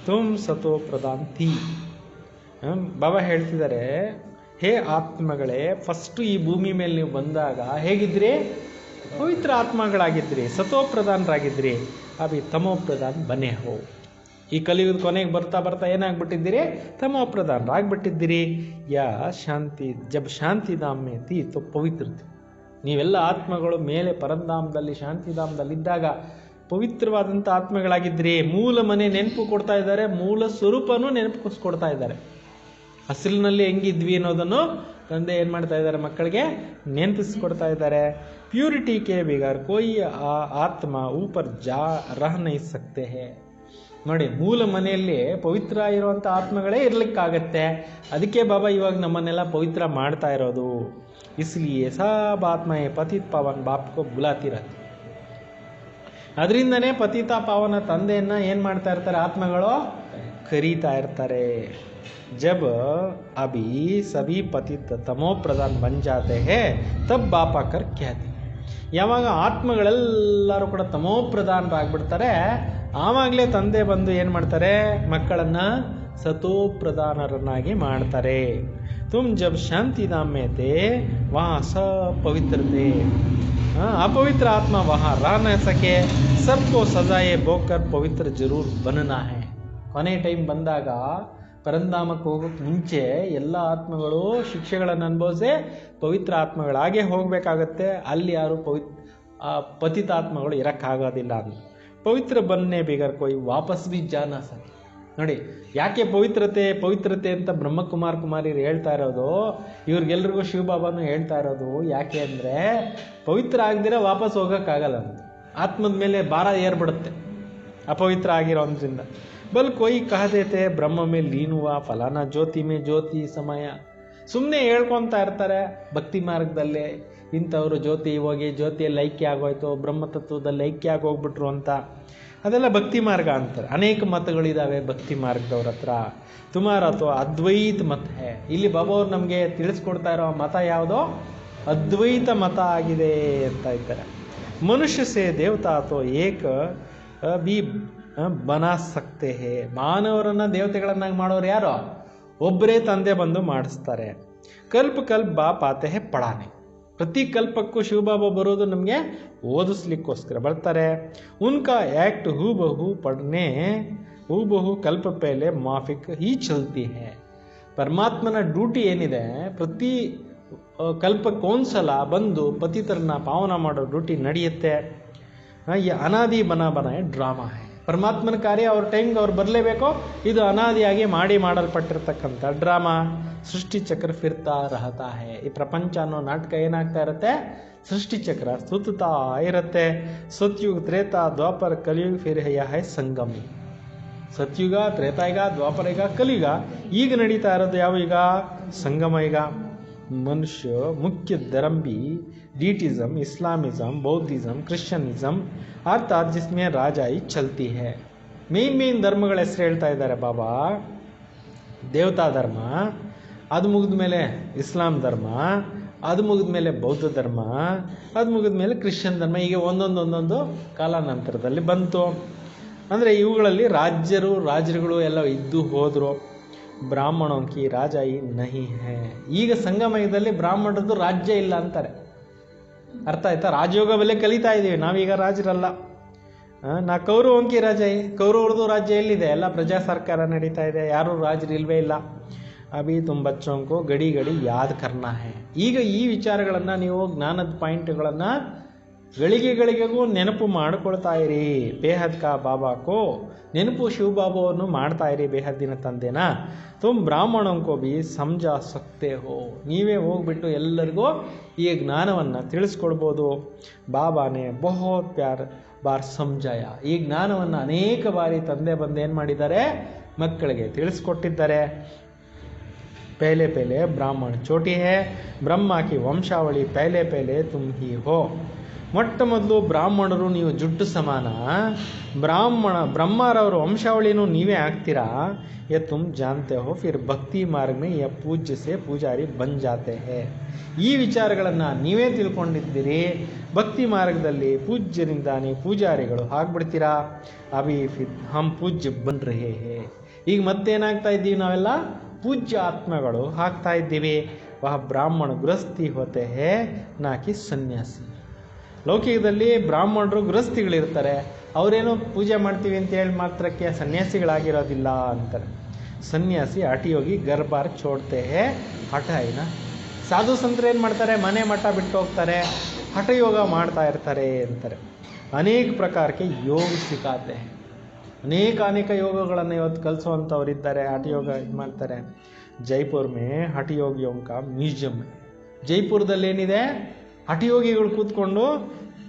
तुम सतो प्रधान थी. ಬಾಬಾ ಹೇಳ್ತಿದ್ದಾರೆ, ಹೇ ಆತ್ಮಗಳೇ, ಫಸ್ಟು ಈ ಭೂಮಿ ಮೇಲೆ ನೀವು ಬಂದಾಗ ಹೇಗಿದ್ರಿ? ಪವಿತ್ರ ಆತ್ಮಗಳಾಗಿದ್ರಿ, ಸತೋಪ್ರಧಾನರಾಗಿದ್ರಿ. ಅಭಿ ತಮೋಪ್ರಧಾನ್ ಬನೆ ಹೋ. ಈ ಕಲಿಯುಗದ ಕೊನೆಗೆ ಬರ್ತಾ ಬರ್ತಾ ಏನಾಗ್ಬಿಟ್ಟಿದ್ದೀರಿ? ತಮೋಪ್ರಧಾನರಾಗ್ಬಿಟ್ಟಿದ್ದೀರಿ. ಯಾ ಶಾಂತಿ ಜಬ್ ಶಾಂತಿಧಾಮ್ ಮೇ ಥಿ ತೋ ಪವಿತ್ರ ಥಿ. ನೀವೆಲ್ಲ ಆತ್ಮಗಳು ಮೇಲೆ ಪರಂಧಾಮದಲ್ಲಿ ಶಾಂತಿಧಾಮದಲ್ಲಿದ್ದಾಗ ಪವಿತ್ರವಾದಂಥ ಆತ್ಮಗಳಾಗಿದ್ರಿ. ಮೂಲ ಮನೆ ನೆನಪು ಕೊಡ್ತಾ ಇದ್ದಾರೆ, ಮೂಲ ಸ್ವರೂಪನೂ ನೆನಪಿಸ್ಕೊಡ್ತಾ ಇದ್ದಾರೆ. ಹಸಿರಿನಲ್ಲಿ ಹೆಂಗಿದ್ವಿ ಅನ್ನೋದನ್ನು ತಂದೆ ಏನು ಮಾಡ್ತಾ ಇದ್ದಾರೆ, ಮಕ್ಕಳಿಗೆ ನೆನಪಿಸ್ಕೊಡ್ತಾ ಇದ್ದಾರೆ. ಪ್ಯೂರಿಟಿ ಕೆ ಬಿಗಾರ್ ಕೋಯಿ ಆತ್ಮ ಊಪರ್ ಜಾ ರಹ ನಹೀ ಸಕ್ತೆ ಹೇ. ನೋಡಿ, ಮೂಲ ಮನೆಯಲ್ಲಿ ಪವಿತ್ರ ಇರುವಂಥ ಆತ್ಮಗಳೇ ಇರ್ಲಿಕ್ಕಾಗತ್ತೆ. ಅದಕ್ಕೆ ಬಾಬಾ ಇವಾಗ ನಮ್ಮನ್ನೆಲ್ಲ ಪವಿತ್ರ ಮಾಡ್ತಾ ಇರೋದು. इसलिए सब आत्माएं पतित पावन बाप को बुलाती रहती. ಅದರಿಂದನೇ ಪತಿತ ಪಾವನ ತಂದೆಯನ್ನ ಏನು ಮಾಡ್ತಾ ಇರ್ತಾರೆ, ಆತ್ಮಗಳು ಕರೀತಾ ಇರ್ತಾರೆ. ಜಬ್ ಅಭಿ ಸಭಿ ಪತಿತ ತಮೋ ಪ್ರಧಾನ್ ಬನ್ ಜಾತೆ ಹೇ ತಬ್ ಬಾಪ ಕರ್ ಖ್ಯಾತಿ. ಯಾವಾಗ ಆತ್ಮಗಳೆಲ್ಲರೂ ಕೂಡ ತಮೋ ಪ್ರಧಾನರಾಗ್ಬಿಡ್ತಾರೆ, ಆವಾಗಲೇ ತಂದೆ ಬಂದು ಏನು ಮಾಡ್ತಾರೆ, ಮಕ್ಕಳನ್ನ ಸತೋ ಪ್ರಧಾನರನ್ನಾಗಿ ಮಾಡ್ತಾರೆ. तुम जब शांति धाम में थे वहाँ सब पवित्र थे. अपवित्र आत्मा वहाँ रह न सके. सबको सजाए बोकर पवित्र जरूर बनना है. ಕೊನೆ ಟೈಮ್ ಬಂದಾಗ ಪರಂಧಾಮಕ್ಕೆ ಹೋಗೋಕ್ಕೆ ಮುಂಚೆ ಎಲ್ಲ ಆತ್ಮಗಳು ಶಿಕ್ಷೆಗಳನ್ನು ಅನುಭವಿಸಿ ಪವಿತ್ರ ಆತ್ಮಗಳಾಗೆ ಹೋಗಬೇಕಾಗತ್ತೆ. ಅಲ್ಲಿ ಯಾರು ಪತಿತಾತ್ಮಗಳು ಇರೋಕ್ಕಾಗೋದಿಲ್ಲ. ಅಂತ ಪವಿತ್ರ ಬನ್ನೇ ಬಿಗರ್ ಕೊಯ್ ವಾಪಸ್ ಬಿ ಜಾನ ಸಕೆ. ನೋಡಿ, ಯಾಕೆ ಪವಿತ್ರತೆ ಅಂತ ಬ್ರಹ್ಮಕುಮಾರ್ ಕುಮಾರಿಯರು ಹೇಳ್ತಾ ಇರೋದು, ಇವ್ರಿಗೆಲ್ರಿಗೂ ಶಿವಬಾಬಾನು ಹೇಳ್ತಾ ಇರೋದು. ಯಾಕೆ ಅಂದರೆ ಪವಿತ್ರ ಆಗದಿರ ವಾಪಸ್ ಹೋಗೋಕ್ಕಾಗಲ್ಲ ಅಂತ. ಆತ್ಮದ ಮೇಲೆ ಭಾರ ಏರ್ಬಿಡುತ್ತೆ ಅಪವಿತ್ರ ಆಗಿರೋದ್ರಿಂದ. ಬಲ್ ಕೊಯ್ ಕಹದೇತೆ ಬ್ರಹ್ಮ ಮೇ ಲೀನುವ ಫಲಾನ ಜ್ಯೋತಿ ಮೇ ಜ್ಯೋತಿ ಸಮಯ. ಸುಮ್ಮನೆ ಹೇಳ್ಕೊತಾ ಇರ್ತಾರೆ ಭಕ್ತಿ ಮಾರ್ಗದಲ್ಲೇ, ಇಂಥವ್ರು ಜ್ಯೋತಿ ಹೋಗಿ ಜ್ಯೋತಿಯಲ್ಲಿ ಐಕ್ಯ ಆಗೋಯ್ತು, ಬ್ರಹ್ಮತತ್ವದಲ್ಲಿ ಐಕ್ಯ ಆಗೋಗ್ಬಿಟ್ರು ಅಂತ. ಅದೆಲ್ಲ ಭಕ್ತಿ ಮಾರ್ಗ ಅಂತಾರೆ. ಅನೇಕ ಮತಗಳಿದ್ದಾವೆ ಭಕ್ತಿ ಮಾರ್ಗದವ್ರ ಹತ್ರ. ತುಮಾರ ಅಥವಾ ಅದ್ವೈತ ಮತ ಹೇ. ಇಲ್ಲಿ ಬಾಬಾ ಅವ್ರು ನಮಗೆ ತಿಳಿಸ್ಕೊಡ್ತಾ ಇರೋ ಮತ ಯಾವುದೋ ಅದ್ವೈತ ಮತ ಆಗಿದೆ ಅಂತ ಇದ್ದಾರೆ. ಮನುಷ್ಯ ಸೇ ದೇವತಾ ಅಥವಾ ಏಕ ಬಿ ಬನಾ ಸಕ್ತೆ ಹೇ. ಮಾನವರನ್ನ ದೇವತೆಗಳನ್ನಾಗಿ ಮಾಡೋರು ಯಾರೋ ಒಬ್ಬರೇ ತಂದೆ ಬಂದು ಮಾಡಿಸ್ತಾರೆ. ಕಲ್ಪ ಬಾಪ್ ಆತೆ ಹೇ ಪಡಾನೆ. ಪ್ರತಿ ಕಲ್ಪಕ್ಕೂ ಶಿವಬಾಬಾ ಬರೋದು ನಮಗೆ ಓದಿಸ್ಲಿಕ್ಕೋಸ್ಕರ ಬರ್ತಾರೆ. ಉನ್ಕಾ ಆ್ಯಕ್ಟ್ ಹೂಬಹು ಪಡ್ನೆ ಹೂಬಹು ಕಲ್ಪ ಪೇಲೆ ಮಾಫಿಕ್ ಹೀ ಚಲ್ತಿ ಹೇ. ಪರಮಾತ್ಮನ ಡ್ಯೂಟಿ ಏನಿದೆ, ಪ್ರತಿ ಕಲ್ಪಕ್ಕೊಂದ್ಸಲ ಬಂದು ಪತಿತರನ್ನ ಪಾವನ ಮಾಡೋ ಡ್ಯೂಟಿ ನಡೆಯುತ್ತೆ. ಈ ಅನಾದಿ ಬನ ಡ್ರಾಮಾ ಹೇ. ಪರಮಾತ್ಮನ ಕಾರ್ಯ ಅವ್ರ ಟೈಮ್ಗೆ ಅವ್ರು ಬರಲೇಬೇಕು. ಇದು ಅನಾದಿಯಾಗಿ ಮಾಡಲ್ಪಟ್ಟಿರ್ತಕ್ಕಂಥ ಡ್ರಾಮಾ. ಸೃಷ್ಟಿ ಚಕ್ರ ಫಿರ್ತಾ ರಹತಾ ಹೇ. ಈ ಪ್ರಪಂಚ ಅನ್ನೋ ನಾಟಕ ಏನಾಗ್ತಾ ಇರುತ್ತೆ, ಸೃಷ್ಟಿ ಚಕ್ರ ಸುತ್ತಾ ಇರುತ್ತೆ. ಸತ್ಯುಗ ತ್ರೇತಾ ದ್ವಾಪರ ಕಲಿಯುಗ ಫಿರ್ ಹೈ ಸಂಗಮ. ಸತ್ಯುಗ, ತ್ರೇತಾಯುಗ, ದ್ವಾಪರಯುಗ, ಕಲಿಯುಗ. ಈಗ ನಡೀತಾ ಇರೋದು ಯಾವ ಈಗ? ಸಂಗಮ ಈಗ. ಮನುಷ್ಯ ಮುಖ್ಯ ಧರ್ಮ भी डीटिज्म, इस्लामिज्म, बौद्धिज्म, क्रिश्चियनिज्म अर्थात जिसमें राजाई चलती है. ಮೇನ್ ಧರ್ಮಗಳ ಹೆಸರು ಹೇಳ್ತಾ ಇದ್ದಾರೆ ಬಾಬಾ. ದೇವತಾ ಧರ್ಮ, ಅದು ಮುಗಿದ ಮೇಲೆ ಇಸ್ಲಾಂ ಧರ್ಮ, ಅದು ಮುಗಿದ ಮೇಲೆ ಬೌದ್ಧ ಧರ್ಮ, ಅದು ಮುಗಿದ ಮೇಲೆ ಕ್ರಿಶ್ಚಿಯನ್ ಧರ್ಮ. ಈಗ ಒಂದೊಂದು ಕಾಲಾನಂತರದಲ್ಲಿ ಬಂತು. ಅಂದರೆ ಇವುಗಳಲ್ಲಿ ರಾಜರುಗಳು ಎಲ್ಲ ಇದ್ದು ಹೋದರು. ಬ್ರಾಹ್ಮಣೋಂ ಕಿ ರಾಜಾಯಿ ನಹಿ ಹೇ. ಈಗ ಸಂಗಮಯುಗದಲ್ಲಿ ಬ್ರಾಹ್ಮಣರದ್ದು ರಾಜ್ಯ ಇಲ್ಲ ಅಂತಾರೆ. ಅರ್ಥ ಆಯ್ತಾ? ರಾಜಯೋಗ ಬೆಲೆ ಕಲಿತಾ ಇದ್ದೀವಿ ನಾವೀಗ, ರಾಜರಲ್ಲ. ನಾ ಕೌರವಂಕಿ ರಾಜ್ಯ, ಕೌರವ್ರದ್ದು ರಾಜ್ಯ ಎಲ್ಲಿದೆ? ಎಲ್ಲ ಪ್ರಜಾ ಸರ್ಕಾರ ನಡೀತಾ ಇದೆ, ಯಾರೂ ರಾಜರಿಲ್ವೇ ಇಲ್ಲ. ಅಭಿ ತುಮ್ ಬಚ್ಚೋಂ ಕೋ ಗಡಿ ಗಡಿ ಯಾದ್ ಕರ್ನಾ ಹೈ. ಈಗ ಈ ವಿಚಾರಗಳನ್ನು ನೀವು ಜ್ಞಾನದ ಪಾಯಿಂಟ್ಗಳನ್ನು ಗಳಿಗೆಗಳಿಗೆಗೂ ನೆನಪು ಮಾಡಿಕೊಳ್ತಾ ಇರಿ. ಬೇಹದ್ ಕಾ ಬಾಬಾಕೋ ನೆನಪು ಶಿವಬಾಬಾವನ್ನು ಮಾಡ್ತಾ ಇರಿ, ಬೇಹದ್ದಿನ ತಂದೆನ. ತುಮ್ ಬ್ರಾಹ್ಮಣಂಕೋ ಬಿ ಸಮಜಾ ಸಕ್ತೆ ಹೋ. ನೀವೇ ಹೋಗ್ಬಿಟ್ಟು ಎಲ್ಲರಿಗೂ ಈ ಜ್ಞಾನವನ್ನು ತಿಳಿಸ್ಕೊಡ್ಬೋದು. ಬಾಬಾನೇ ಬಹುತ್ ಪ್ಯಾರ್ ಬಾರ್ ಸಮಜಾಯ. ಈ ಜ್ಞಾನವನ್ನು ಅನೇಕ ಬಾರಿ ತಂದೆ ಬಂದು ಏನು ಮಾಡಿದ್ದಾರೆ? ಮಕ್ಕಳಿಗೆ ತಿಳಿಸ್ಕೊಟ್ಟಿದ್ದಾರೆ. ಪಹಲೆ ಪಹಲೆ ಬ್ರಾಹ್ಮಣ ಚೋಟಿ ಹೇ, ಬ್ರಹ್ಮ ಕಿ ವಂಶಾವಳಿ ಪಹಲೆ ಪಹಲೆ ತುಮ್ ಹಿ ಹೋ. ಮೊಟ್ಟ ಮೊದಲು ಬ್ರಾಹ್ಮಣರು ನೀವು ಜುಟ್ಟು ಸಮಾನ, ಬ್ರಹ್ಮರವರ ವಂಶಾವಳಿನೂ ನೀವೇ ಆಗ್ತೀರಾ. ಯೆ ತುಮ್ ಜಾನ್ತೆ ಹೋ, ಫಿರ್ ಭಕ್ತಿ ಮಾರ್ಗ ಮೇ ಯ ಪೂಜ್ಯ ಸೆ ಪೂಜಾರಿ ಬನ್ ಜಾತೆ ಹೇ. ಈ ವಿಚಾರಗಳನ್ನು ನೀವೇ ತಿಳ್ಕೊಂಡಿದ್ದೀರಿ. ಭಕ್ತಿ ಮಾರ್ಗದಲ್ಲಿ ಪೂಜ್ಯರಿಂದ ನೀವು ಪೂಜಾರಿಗಳು ಆಗ್ಬಿಡ್ತೀರಾ. ಅಭಿ ಫಿರ್ ಹಮ್ ಪೂಜ್ಯ ಬನ್ ರಹೇ ಹೇ. ಈಗ ಮತ್ತೇನಾಗ್ತಾ ಇದ್ದೀವಿ? ನಾವೆಲ್ಲ ಪೂಜ್ಯ ಆತ್ಮಗಳು ಆಗ್ತಾ ಇದ್ದೀವಿ. ವಹ ಬ್ರಾಹ್ಮಣ ಗೃಹಸ್ಥಿ ಹೋತೆ ಹೇ ನಾಕಿ ಸನ್ಯಾಸಿ. ಲೌಕಿಕದಲ್ಲಿ ಬ್ರಾಹ್ಮಣರು ಗೃಹಸ್ಥಿಗಳಿರ್ತಾರೆ, ಅವರೇನೋ ಪೂಜೆ ಮಾಡ್ತೀವಿ ಅಂತ ಹೇಳಿ ಮಾತ್ರಕ್ಕೆ ಸನ್ಯಾಸಿಗಳಾಗಿರೋದಿಲ್ಲ ಅಂತಾರೆ. ಸನ್ಯಾಸಿ ಹಠಯೋಗಿ ಗರ್ಭಾರ್ ಚೋಡ್ತೆ ಹೇ ಹಠಾಯಿನ. ಸಾಧು ಸಂತರು ಏನು ಮಾಡ್ತಾರೆ? ಮನೆ ಮಠ ಬಿಟ್ಟು ಹೋಗ್ತಾರೆ, ಹಠಯೋಗ ಮಾಡ್ತಾ ಇರ್ತಾರೆ ಅಂತಾರೆ. ಅನೇಕ ಪ್ರಕಾರಕ್ಕೆ ಯೋಗ ಸಿಕ್ಕಾತೆ. ಅನೇಕ ಯೋಗಗಳನ್ನು ಇವತ್ತು ಕಲಿಸುವಂಥವ್ರಿದ್ದಾರೆ, ಹಠಯೋಗ ಇದು ಮಾಡ್ತಾರೆ. ಜೈಪುರ್ ಮೇ ಹಠಯೋಗಿಯೋಂಕ ಮ್ಯೂಸಿಯಂ. ಜೈಪುರದಲ್ಲಿ ಏನಿದೆ? ಹಠಯೋಗಿಗಳು ಕೂತ್ಕೊಂಡು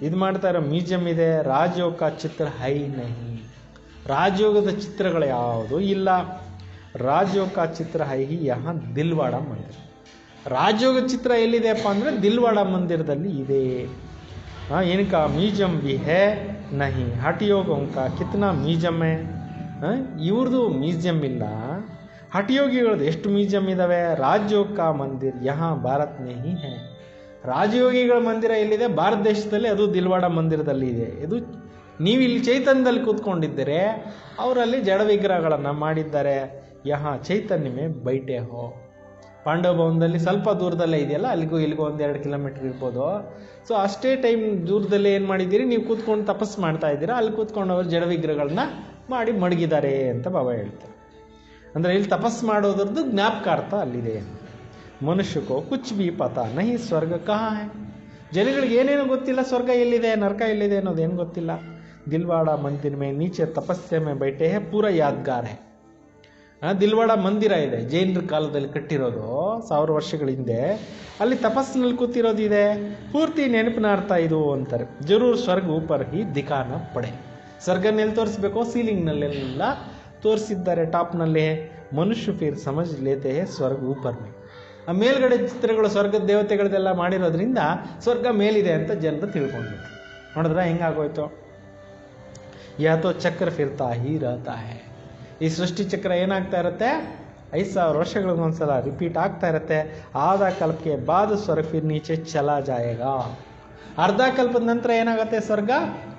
ಇದು ಮಾಡ್ತಾ ಇರೋ ಮ್ಯೂಸಿಯಂ ಇದೆ. ರಾಜಯೋಗ ಚಿತ್ರ ಹೈ ನಹಿ. ರಾಜಯೋಗದ ಚಿತ್ರಗಳು ಯಾವುದೂ ಇಲ್ಲ. ರಾಜಯೋಗ ಚಿತ್ರ ಹೈ ಯಹ ದಿಲ್ವಾಡ ಮಂದಿರ. ರಾಜಯೋಗ ಚಿತ್ರ ಎಲ್ಲಿದೆಯಪ್ಪ ಅಂದರೆ ದಿಲ್ವಾಡ ಮಂದಿರದಲ್ಲಿ ಇದೆ. इनका म्यूजियम भी है नहीं. हठयोगों का कितना म्यूजियम है? ಇವ್ರದ್ದು ಮ್ಯೂಸಿಯಂ ಇಲ್ಲ, ಹಠಯೋಗಿಗಳದ್ದು ಎಷ್ಟು ಮ್ಯೂಸಿಯಂ ಇದ್ದಾವೆ. ರಾಜಯೋಗ ಕಾ ಮಂದಿರ್ ಯಹಾ ಭಾರತ್ ಮೇ ಹಿ ಹೈ. ರಾಜಯೋಗಿಗಳ ಮಂದಿರ ಎಲ್ಲಿದೆ? ಭಾರತ ದೇಶದಲ್ಲಿ, ಅದು ದಿಲ್ವಾಡ ಮಂದಿರದಲ್ಲಿ ಇದೆ. ಇದು ನೀವು ಇಲ್ಲಿ ಚೈತನ್ಯದಲ್ಲಿ ಕೂತ್ಕೊಂಡಿದ್ದರೆ, ಅವರಲ್ಲಿ ಜಡ ವಿಗ್ರಹಗಳನ್ನು ಮಾಡಿದ್ದಾರೆ. ಯಹಾ ಚೈತನ್ಯ ಮೇ ಬೈಟೆ ಹೋ. ಪಾಂಡವ ಭವನದಲ್ಲಿ ಸ್ವಲ್ಪ ದೂರದಲ್ಲೇ ಇದೆಯಲ್ಲ, ಅಲ್ಲಿಗೂ ಇಲ್ಲಿಗೂ 1-2 ಕಿಲೋಮೀಟರ್ ಇರ್ಬೋದು. ಸೊ ಅಷ್ಟೇ ಟೈಮ್ ದೂರದಲ್ಲೇ ಏನು ಮಾಡಿದ್ದೀರಿ? ನೀವು ಕೂತ್ಕೊಂಡು ತಪಸ್ಸು ಮಾಡ್ತಾ ಇದ್ದೀರಾ, ಅಲ್ಲಿ ಕೂತ್ಕೊಂಡು ಅವರು ಜಡ ವಿಗ್ರಹಗಳನ್ನ ಮಾಡಿ ಮಡಗಿದ್ದಾರೆ ಅಂತ ಬಾಬಾ ಹೇಳ್ತಾರೆ. ಅಂದರೆ ಇಲ್ಲಿ ತಪಸ್ಸು ಮಾಡೋದ್ರದ್ದು ಜ್ಞಾಪಕಾರ್ಥ ಅಲ್ಲಿದೆ. ಮನುಷ್ಯಕೋ ಕುಚ್ ಬಿ ಪತಾ ನಹಿ ಸ್ವರ್ಗ ಕಹಾ ಹೈ. ಜನಗಳಿಗೆ ಏನೇನೋ ಗೊತ್ತಿಲ್ಲ, ಸ್ವರ್ಗ ಎಲ್ಲಿದೆ ನರಕ ಎಲ್ಲಿದೆ ಅನ್ನೋದೇನು ಗೊತ್ತಿಲ್ಲ. ದಿಲ್ವಾಡ ಮಂದಿರ ಮೇ ನೀಚೆ ತಪಸ್ಸೆ ಮೇ ಬೈಟೆ ಹೇ ಪೂರ ಯಾದ್ಗಾರ್ ಹೈ. ದಿಲ್ವಾಡ ಮಂದಿರ ಇದೆ, ಜೈನರ ಕಾಲದಲ್ಲಿ ಕಟ್ಟಿರೋದು 1000 ವರ್ಷಗಳ ಹಿಂದೆ. ಅಲ್ಲಿ ತಪಸ್ಸಿನಲ್ಲಿ ಕೂತಿರೋದಿದೆ, ಪೂರ್ತಿ ನೆನಪಿನಾರ್ಥ ಇದು ಅಂತಾರೆ. ಜರೂರ್ ಸ್ವರ್ಗ ಊಪರ್ ಹಿ ದಿಖಾನ ಪಡೆ. ಸ್ವರ್ಗನೆಲ್ಲಿ ತೋರಿಸ್ಬೇಕು? ಸೀಲಿಂಗ್ನಲ್ಲೆಲ್ಲ ತೋರಿಸಿದ್ದಾರೆ, ಟಾಪ್ನಲ್ಲಿ. ಮನುಷ್ಯ ಫಿರ್ ಸಮಜ್ ಲೇತೆ ಹೇ ಸ್ವರ್ಗ ಊಪರ್ ಮೇ. ಆ ಮೇಲ್ಗಡೆ ಚಿತ್ರಗಳು ಸ್ವರ್ಗದ ದೇವತೆಗಳದೆಲ್ಲ ಮಾಡಿರೋದ್ರಿಂದ ಸ್ವರ್ಗ ಮೇಲಿದೆ ಅಂತ ಜನರು ತಿಳ್ಕೊಂಡ್ಬಿಟ್ಟು. ನೋಡಿದ್ರೆ ಹೆಂಗಾಗೋಯ್ತು? ಯಾತೋ ಚಕ್ರ ಫಿರ್ತಾ ಹಿ ರಹತಾ ಹೈ. ಈ ಸೃಷ್ಟಿ ಚಕ್ರ ಏನಾಗ್ತಾ ಇರುತ್ತೆ? 5000 ವರ್ಷಗಳಿಗೊಂದ್ಸಲ ರಿಪೀಟ್ ಆಗ್ತಾ ಇರುತ್ತೆ. ಆಧಾ ಕಲ್ಪಕ್ಕೆ ಬಾದ ಸ್ವರ್ಗ ಫಿರ್ ನೀಚೆ ಚಲಾ ಜಾಯೇಗಾ. ಅರ್ಧ ಕಲ್ಪದ ನಂತರ ಏನಾಗುತ್ತೆ? ಸ್ವರ್ಗ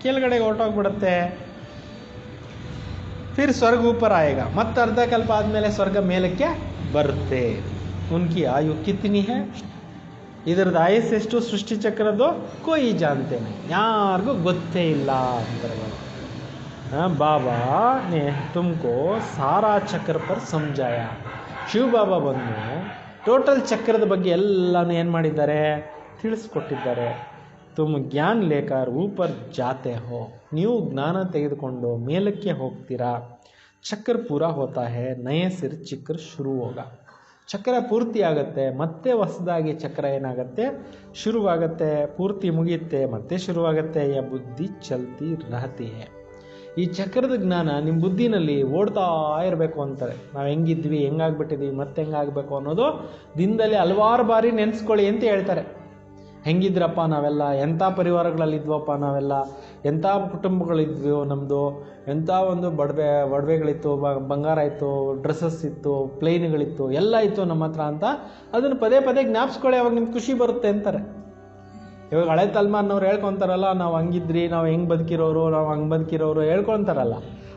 ಕೆಳಗಡೆಗೆ ಹೊರಟೋಗ್ಬಿಡುತ್ತೆ. ಫಿರ್ ಸ್ವರ್ಗ ಊಪರ್ ಆಯೇಗ. ಮತ್ತೆ ಅರ್ಧ ಕಲ್ಪ ಆದಮೇಲೆ ಸ್ವರ್ಗ ಮೇಲಕ್ಕೆ ಬರುತ್ತೆ. ಉನ್ಕಿ ಆಯು ಕಿತ್ನಿ ಹೇ? ಇದರದ್ದು ಆಯಸ್ಸೆಷ್ಟು ಸೃಷ್ಟಿ ಚಕ್ರದ್ದು? ಕೊಯ್ ಜಾನ್ತೇನೆ, ಯಾರಿಗೂ ಗೊತ್ತೇ ಇಲ್ಲ ಅಂತಾರೆ. ಬಾಬಾ ನೇ ತುಮಕೋ ಸಾರಾ ಚಕ್ರ ಪರ್ ಸಮಜಾಯ. ಶಿವ ಬಾಬಾ ಬಂದು ಟೋಟಲ್ ಚಕ್ರದ ಬಗ್ಗೆ ಎಲ್ಲನೂ ಏನು ಮಾಡಿದ್ದಾರೆ? ತಿಳಿಸ್ಕೊಟ್ಟಿದ್ದಾರೆ. ತುಮ್ ಜ್ಞಾನ ಲೇಕರ್ ಊಪರ್ ಜಾತೆ ಹೋ. ನೀವು ಜ್ಞಾನ ತೆಗೆದುಕೊಂಡು ಮೇಲಕ್ಕೆ ಹೋಗ್ತೀರಾ. ಚಕ್ರ ಪೂರ ಹೋತಾ ಹೇ, ನಯೇ ಸಿರ್ ಚಕ್ರ ಶುರು ಹೋಗ. ಚಕ್ರ ಪೂರ್ತಿ ಆಗುತ್ತೆ, ಮತ್ತೆ ಹೊಸದಾಗಿ ಚಕ್ರ ಏನಾಗುತ್ತೆ? ಶುರುವಾಗುತ್ತೆ. ಪೂರ್ತಿ ಮುಗಿಯುತ್ತೆ, ಮತ್ತೆ ಶುರುವಾಗುತ್ತೆ. ಯ ಬುದ್ಧಿ ಚಲ್ತಿ ರಹತಿ ಹೇ. ಈ ಚಕ್ರದ ಜ್ಞಾನ ನಿಮ್ಮ ಬುದ್ಧಿನಲ್ಲಿ ಓಡ್ತಾ ಇರಬೇಕು ಅಂತಾರೆ. ನಾವು ಹೆಂಗಿದ್ವಿ, ಹೆಂಗಾಗ್ಬಿಟ್ಟಿದ್ವಿ, ಮತ್ತೆ ಹೆಂಗಾಗಬೇಕು ಅನ್ನೋದು ದಿನದಲ್ಲಿ ಹಲವಾರು ಬಾರಿ ನೆನೆಸ್ಕೊಳ್ಳಿ ಅಂತ ಹೇಳ್ತಾರೆ. ಹೆಂಗಿದ್ರಪ್ಪ ನಾವೆಲ್ಲ, ಎಂಥ ಪರಿವಾರಗಳಲ್ಲಿದ್ವಪ್ಪ ನಾವೆಲ್ಲ, ಎಂಥ ಕುಟುಂಬಗಳಿದ್ವಿ ನಮ್ಮದು, ಎಂಥ ಒಂದು ಒಡವೆಗಳಿತ್ತು, ಬಂಗಾರ ಇತ್ತು, ಡ್ರೆಸ್ಸಸ್ ಇತ್ತು, ಪ್ಲೇನ್ಗಳಿತ್ತು, ಎಲ್ಲ ಇತ್ತು ನಮ್ಮ ಹತ್ರ ಅಂತ ಅದನ್ನು ಪದೇ ಪದೇ ಜ್ಞಾಪಿಸ್ಕೊಳ್ಳಿ, ಅವಾಗ ನಿಮ್ಗೆ ಖುಷಿ ಬರುತ್ತೆ ಅಂತಾರೆ. ಇವಾಗ ಹಳೆ ತಲೆಮಾರಿನವ್ರು ಹೇಳ್ಕೊತಾರಲ್ಲ, ನಾವು ಹಂಗಿದ್ರಿ, ನಾವು ಹೆಂಗೆ ಬದುಕಿರೋರು, ನಾವು ಹಂಗೆ ಬದುಕಿರೋರು ಹೇಳ್ಕೊತಾರಲ್ಲ,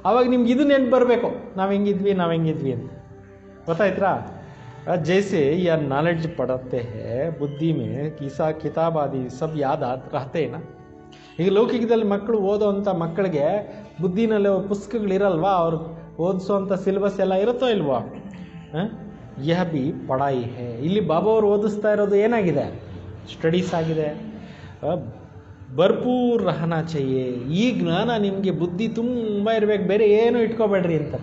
ಅವಾಗ ನಿಮ್ಗೆ ಇದು ನೆನ್ಪು ಬರಬೇಕು, ನಾವು ಹೆಂಗಿದ್ವಿ ಅಂತ. ಗೊತ್ತಾಯ್ತಾ? जैसे यह नॉलेज पढ़ते हैं बुद्धि में किसा किताब आदि सब याद रहते हैं ना. ಈಗ ಲೌಕಿಕದಲ್ಲಿ ಮಕ್ಕಳು ಓದೋವಂಥ ಮಕ್ಕಳಿಗೆ ಬುದ್ಧಿನಲ್ಲಿ ಪುಸ್ತಕಗಳಿರಲ್ವಾ, ಅವ್ರು ಓದಿಸೋವಂಥ ಸಿಲೆಬಸ್ ಎಲ್ಲ ಇರುತ್ತೋ ಇಲ್ವೋ? ಯಹ ಬಿ ಪಢಾಯಿ ಹೇ. ಇಲ್ಲಿ ಬಾಬಾ ಅವರು ಓದಿಸ್ತಾ ಇರೋದು ಏನಾಗಿದೆ? ಸ್ಟಡೀಸ್ ಆಗಿದೆ. ಭರ್ಪೂರ್ ರಹನಾ ಚಹಿಯೆ. ಈ ಜ್ಞಾನ ನಿಮಗೆ ಬುದ್ಧಿ ತುಂಬ ಇರಬೇಕು, ಬೇರೆ ಏನೂ ಇಟ್ಕೋಬೇಡ್ರಿ ಅಂತ.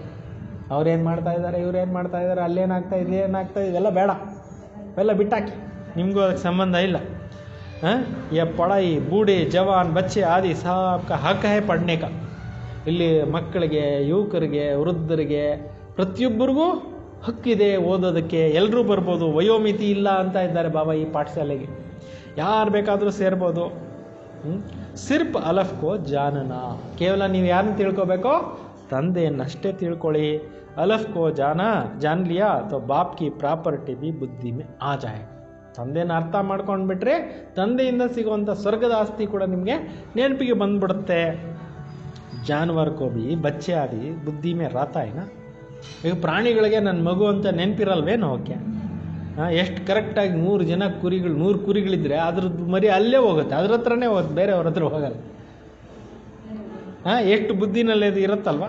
ಅವ್ರೇನು ಮಾಡ್ತಾ ಇದ್ದಾರೆ, ಇವ್ರೇನು ಮಾಡ್ತಾ ಇದ್ದಾರೆ, ಅಲ್ಲೇನಾಗ್ತಾ ಇದೆ, ಏನಾಗ್ತಾ ಇದೆ, ಇವೆಲ್ಲ ಬೇಡ, ಇವೆಲ್ಲ ಬಿಟ್ಟಾಕಿ, ನಿಮಗೂ ಅದಕ್ಕೆ ಸಂಬಂಧ ಇಲ್ಲ. ಯ ಪಢಾಯಿ ಬೂಢೆ ಜವಾನ್ ಬಚ್ಚೆ ಆದಿ ಸಾಬ್ಕ ಹಕ್ ಹೈ ಪಡ್ನೆ ಕಾ. ಇಲ್ಲಿ ಮಕ್ಕಳಿಗೆ, ಯುವಕರಿಗೆ, ವೃದ್ಧರಿಗೆ ಪ್ರತಿಯೊಬ್ಬರಿಗೂ ಹಕ್ಕಿದೆ ಓದೋದಕ್ಕೆ. ಎಲ್ಲರೂ ಬರ್ಬೋದು, ವಯೋಮಿತಿ ಇಲ್ಲ ಅಂತ ಇದ್ದಾರೆ ಬಾಬಾ ಈ ಪಾಠಶಾಲೆಗೆ. ಯಾರು ಬೇಕಾದರೂ ಸೇರ್ಬೋದು. ಸಿರ್ಫ್ ಅಲಫ್ಕೋ ಜಾನನ. ಕೇವಲ ನೀವು ಯಾರನ್ನ ತಿಳ್ಕೊಬೇಕೋ? ತಂದೆಯನ್ನಷ್ಟೇ ತಿಳ್ಕೊಳ್ಳಿ. ಅಲಫ್ಕೋ ಜಾನ್ ಲಿಯಾ ತೋ ಬಾಪ್ ಕಿ ಪ್ರಾಪರ್ಟಿ ಬಿ ಬುದ್ಧಿ ಮೇ ಆ ಜಾಯ್. ತಂದೆನ ಅರ್ಥ ಮಾಡ್ಕೊಂಡ್ಬಿಟ್ರೆ ತಂದೆಯಿಂದ ಸಿಗುವಂಥ ಸ್ವರ್ಗದ ಆಸ್ತಿ ಕೂಡ ನಿಮಗೆ ನೆನಪಿಗೆ ಬಂದ್ಬಿಡುತ್ತೆ. ಜಾನುವಾರು ಕೋ ಬಿ ಬಚ್ಚೆ ಆದಿ ಬುದ್ಧಿ ಮೇ ರಾತಾ ಏನ. ಈಗ ಪ್ರಾಣಿಗಳಿಗೆ ನನ್ನ ಮಗು ಅಂತ ನೆನಪಿರಲ್ವೇನೋ? ಓಕೆ, ಎಷ್ಟು ಕರೆಕ್ಟಾಗಿ 100 ಕುರಿಗಳಿದ್ರೆ ಅದ್ರದ್ದು ಮರಿ ಅಲ್ಲೇ ಹೋಗುತ್ತೆ, ಅದ್ರ ಹತ್ರನೇ ಹೋಗುತ್ತೆ, ಬೇರೆಯವ್ರ ಹತ್ರ ಹೋಗಲ್ಲ. ಎಷ್ಟು ಬುದ್ಧಿನಲ್ಲಿ ಅದು ಇರುತ್ತಲ್ವ.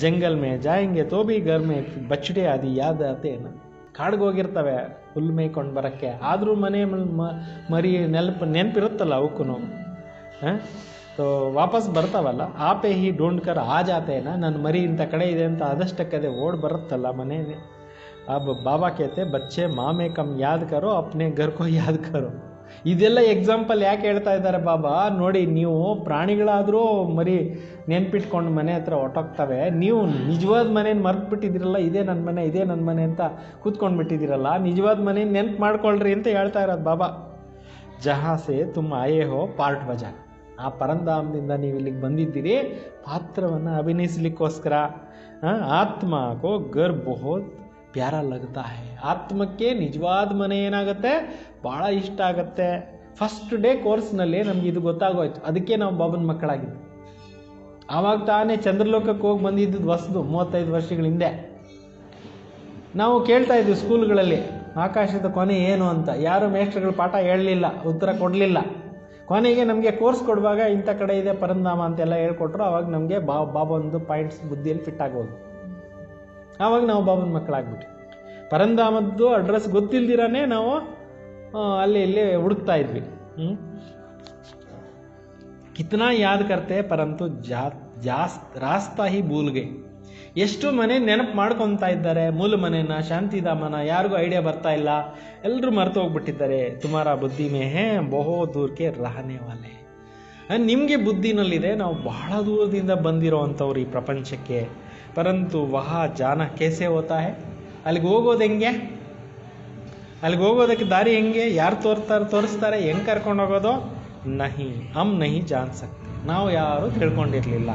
ಜಂಗಲ್ ಮೇ ಜಾಯಿಂಗೆ ತೋ ಬಿ ಗರ್ ಮೇ ಬಚ್ಚಡೆ ಆದಿ ಯಾದ ಅತೇನ. ಕಾಡಿಗೆ ಹೋಗಿರ್ತವೆ ಹುಲ್ಲು ಮೇಯ್ಕೊಂಡು ಬರೋಕ್ಕೆ, ಆದರೂ ಮನೆ ಮರಿ ನೆನಪಿರುತ್ತಲ್ಲ ಅವಕ್ಕೂ. ತೋ ವಾಪಸ್ ಬರ್ತಾವಲ್ಲ, ಆಪೆ ಹಿ ಢೂಂಡ್ಕರ್ ಆ ಜಾತೇನ. ನನ್ನ ಮರಿ ಇಂಥ ಕಡೆ ಇದೆ ಅಂತ ಅದಷ್ಟಕ್ಕದೆ ಓಡ್ ಬರುತ್ತಲ್ಲ ಮನೇಲಿ. अब बाबा कहते बच्चे माँ में कम याद करो अपने घर को याद करो. ಇದೆಲ್ಲ ಎಕ್ಸಾಂಪಲ್ ಯಾಕೆ ಹೇಳ್ತಾ ಇದ್ದಾರೆ ಬಾಬಾ? ನೋಡಿ, ನೀವು ಪ್ರಾಣಿಗಳಾದರೂ ಮರಿ ನೆನ್ಪಿಟ್ಕೊಂಡು ಮನೆ ಹತ್ರ ಹೊಟ್ಟೋಗ್ತವೆ, ನೀವು ನಿಜವಾದ ಮನೇನ ಮರ್ತ್ಬಿಟ್ಟಿದ್ದೀರಲ್ಲ, ಇದೇ ನನ್ನ ಮನೆ, ಇದೇ ನನ್ನ ಮನೆ ಅಂತ ಕೂತ್ಕೊಂಡ್ಬಿಟ್ಟಿದ್ದೀರಲ್ಲ, ನಿಜವಾದ ಮನೆ ನೆನ್ಪು ಮಾಡ್ಕೊಳ್ರಿ ಅಂತ ಹೇಳ್ತಾ ಇರೋದು ಬಾಬಾ. ಜಹಾಸೆ ತುಮ್ ಆಯೇ ಹೋ ಪಾರ್ಟ್ ಬಜಾ. ಆ ಪರಂಧಾಮದಿಂದ ನೀವು ಇಲ್ಲಿಗೆ ಬಂದಿದ್ದೀರಿ ಪಾತ್ರವನ್ನು ಅಭಿನಯಿಸ್ಲಿಕ್ಕೋಸ್ಕರ. ಆತ್ಮ ಕೋ ಗರ್ ಬಹುತ್ ಪ್ಯಾರ ಲಗ್ತಾ ಹೈ. ಆತ್ಮಕ್ಕೆ ನಿಜವಾದ ಮನೆ ಏನಾಗುತ್ತೆ? ಭಾಳ ಇಷ್ಟ ಆಗುತ್ತೆ. ಫಸ್ಟ್ ಡೇ ಕೋರ್ಸ್ನಲ್ಲಿ ನಮ್ಗೆ ಇದು ಗೊತ್ತಾಗೋಯ್ತು. ಅದಕ್ಕೆ ನಾವು ಬಾಬನ ಮಕ್ಕಳಾಗಿದ್ವಿ. ಆವಾಗ ತಾನೇ ಚಂದ್ರಲೋಕಕ್ಕೆ ಹೋಗಿ ಬಂದಿದ್ದು ಹೊಸದು 35 ವರ್ಷಗಳ ಹಿಂದೆ. ನಾವು ಕೇಳ್ತಾ ಇದ್ವಿ ಸ್ಕೂಲ್ಗಳಲ್ಲಿ ಆಕಾಶದ ಕೊನೆ ಏನು ಅಂತ. ಯಾರು ಮೇಷ್ಟ್ರುಗಳು ಪಾಠ ಹೇಳಲಿಲ್ಲ, ಉತ್ತರ ಕೊಡಲಿಲ್ಲ. ಕೊನೆಗೆ ನಮಗೆ ಕೋರ್ಸ್ ಕೊಡುವಾಗ ಇಂಥ ಕಡೆ ಇದೆ ಪರಂಧಾಮ ಅಂತೆಲ್ಲ ಹೇಳ್ಕೊಟ್ರು. ಆವಾಗ ನಮಗೆ ಬಾಬಂದು ಪಾಯಿಂಟ್ಸ್ ಬುದ್ಧಿಯಲ್ಲಿ ಫಿಟ್ ಆಗೋದು. ಆವಾಗ ನಾವು ಬಾಬನ ಮಕ್ಕಳಾಗ್ಬಿಟ್ವಿ. ಪರಂಧಾಮದ್ದು ಅಡ್ರೆಸ್ ಗೊತ್ತಿಲ್ದಿರಾನೇ ನಾವು ಅಲ್ಲಿ ಇಲ್ಲಿ ಹುಡುಕ್ತಾ ಇದ್ವಿ. ಕಿತ್ನಾ ಯಾದ್ ಕರ್ತೆ ಪರಂತು ರಾಸ್ತಾ ಹಿ ಭೂಲ್ಗೆ. ಎಷ್ಟು ಮನೆ ನೆನಪು ಮಾಡ್ಕೊತಾ ಇದ್ದಾರೆ, ಮೂಲ ಮನೆನ, ಶಾಂತಿಧಾಮನ, ಯಾರಿಗೂ ಐಡಿಯಾ ಬರ್ತಾ ಇಲ್ಲ, ಎಲ್ಲರೂ ಮರೆತು ಹೋಗ್ಬಿಟ್ಟಿದ್ದಾರೆ. ತುಮಾರಾ ಬುದ್ಧಿ ಮೇ ಹೇ ಬಹು ದೂರಕ್ಕೆ ರಹನೆ ವಾಲೆ. ನಿಮಗೆ ಬುದ್ಧಿನಲ್ಲಿದೆ, ನಾವು ಬಹಳ ದೂರದಿಂದ ಬಂದಿರೋ ಅಂಥವ್ರು ಈ ಪ್ರಪಂಚಕ್ಕೆ. ಪರಂತು ವಹ ಜಾನ ಕೇಸೆ ಹೋತಾ ಹೇ. ಅಲ್ಲಿಗೆ ಹೋಗೋದು ಹೆಂಗೆ? ಅಲ್ಲಿಗೆ ಹೋಗೋದಕ್ಕೆ ದಾರಿ ಹೆಂಗೆ? ಯಾರು ತೋರಿಸ್ತಾರೆ? ಹೆಂಗೆ ಕರ್ಕೊಂಡು ಹೋಗೋದು? ನಹಿ ಜಾನ್ ಸಕ್ತೆ. ನಾವು ಯಾರು ತಿಳ್ಕೊಂಡಿರಲಿಲ್ಲ.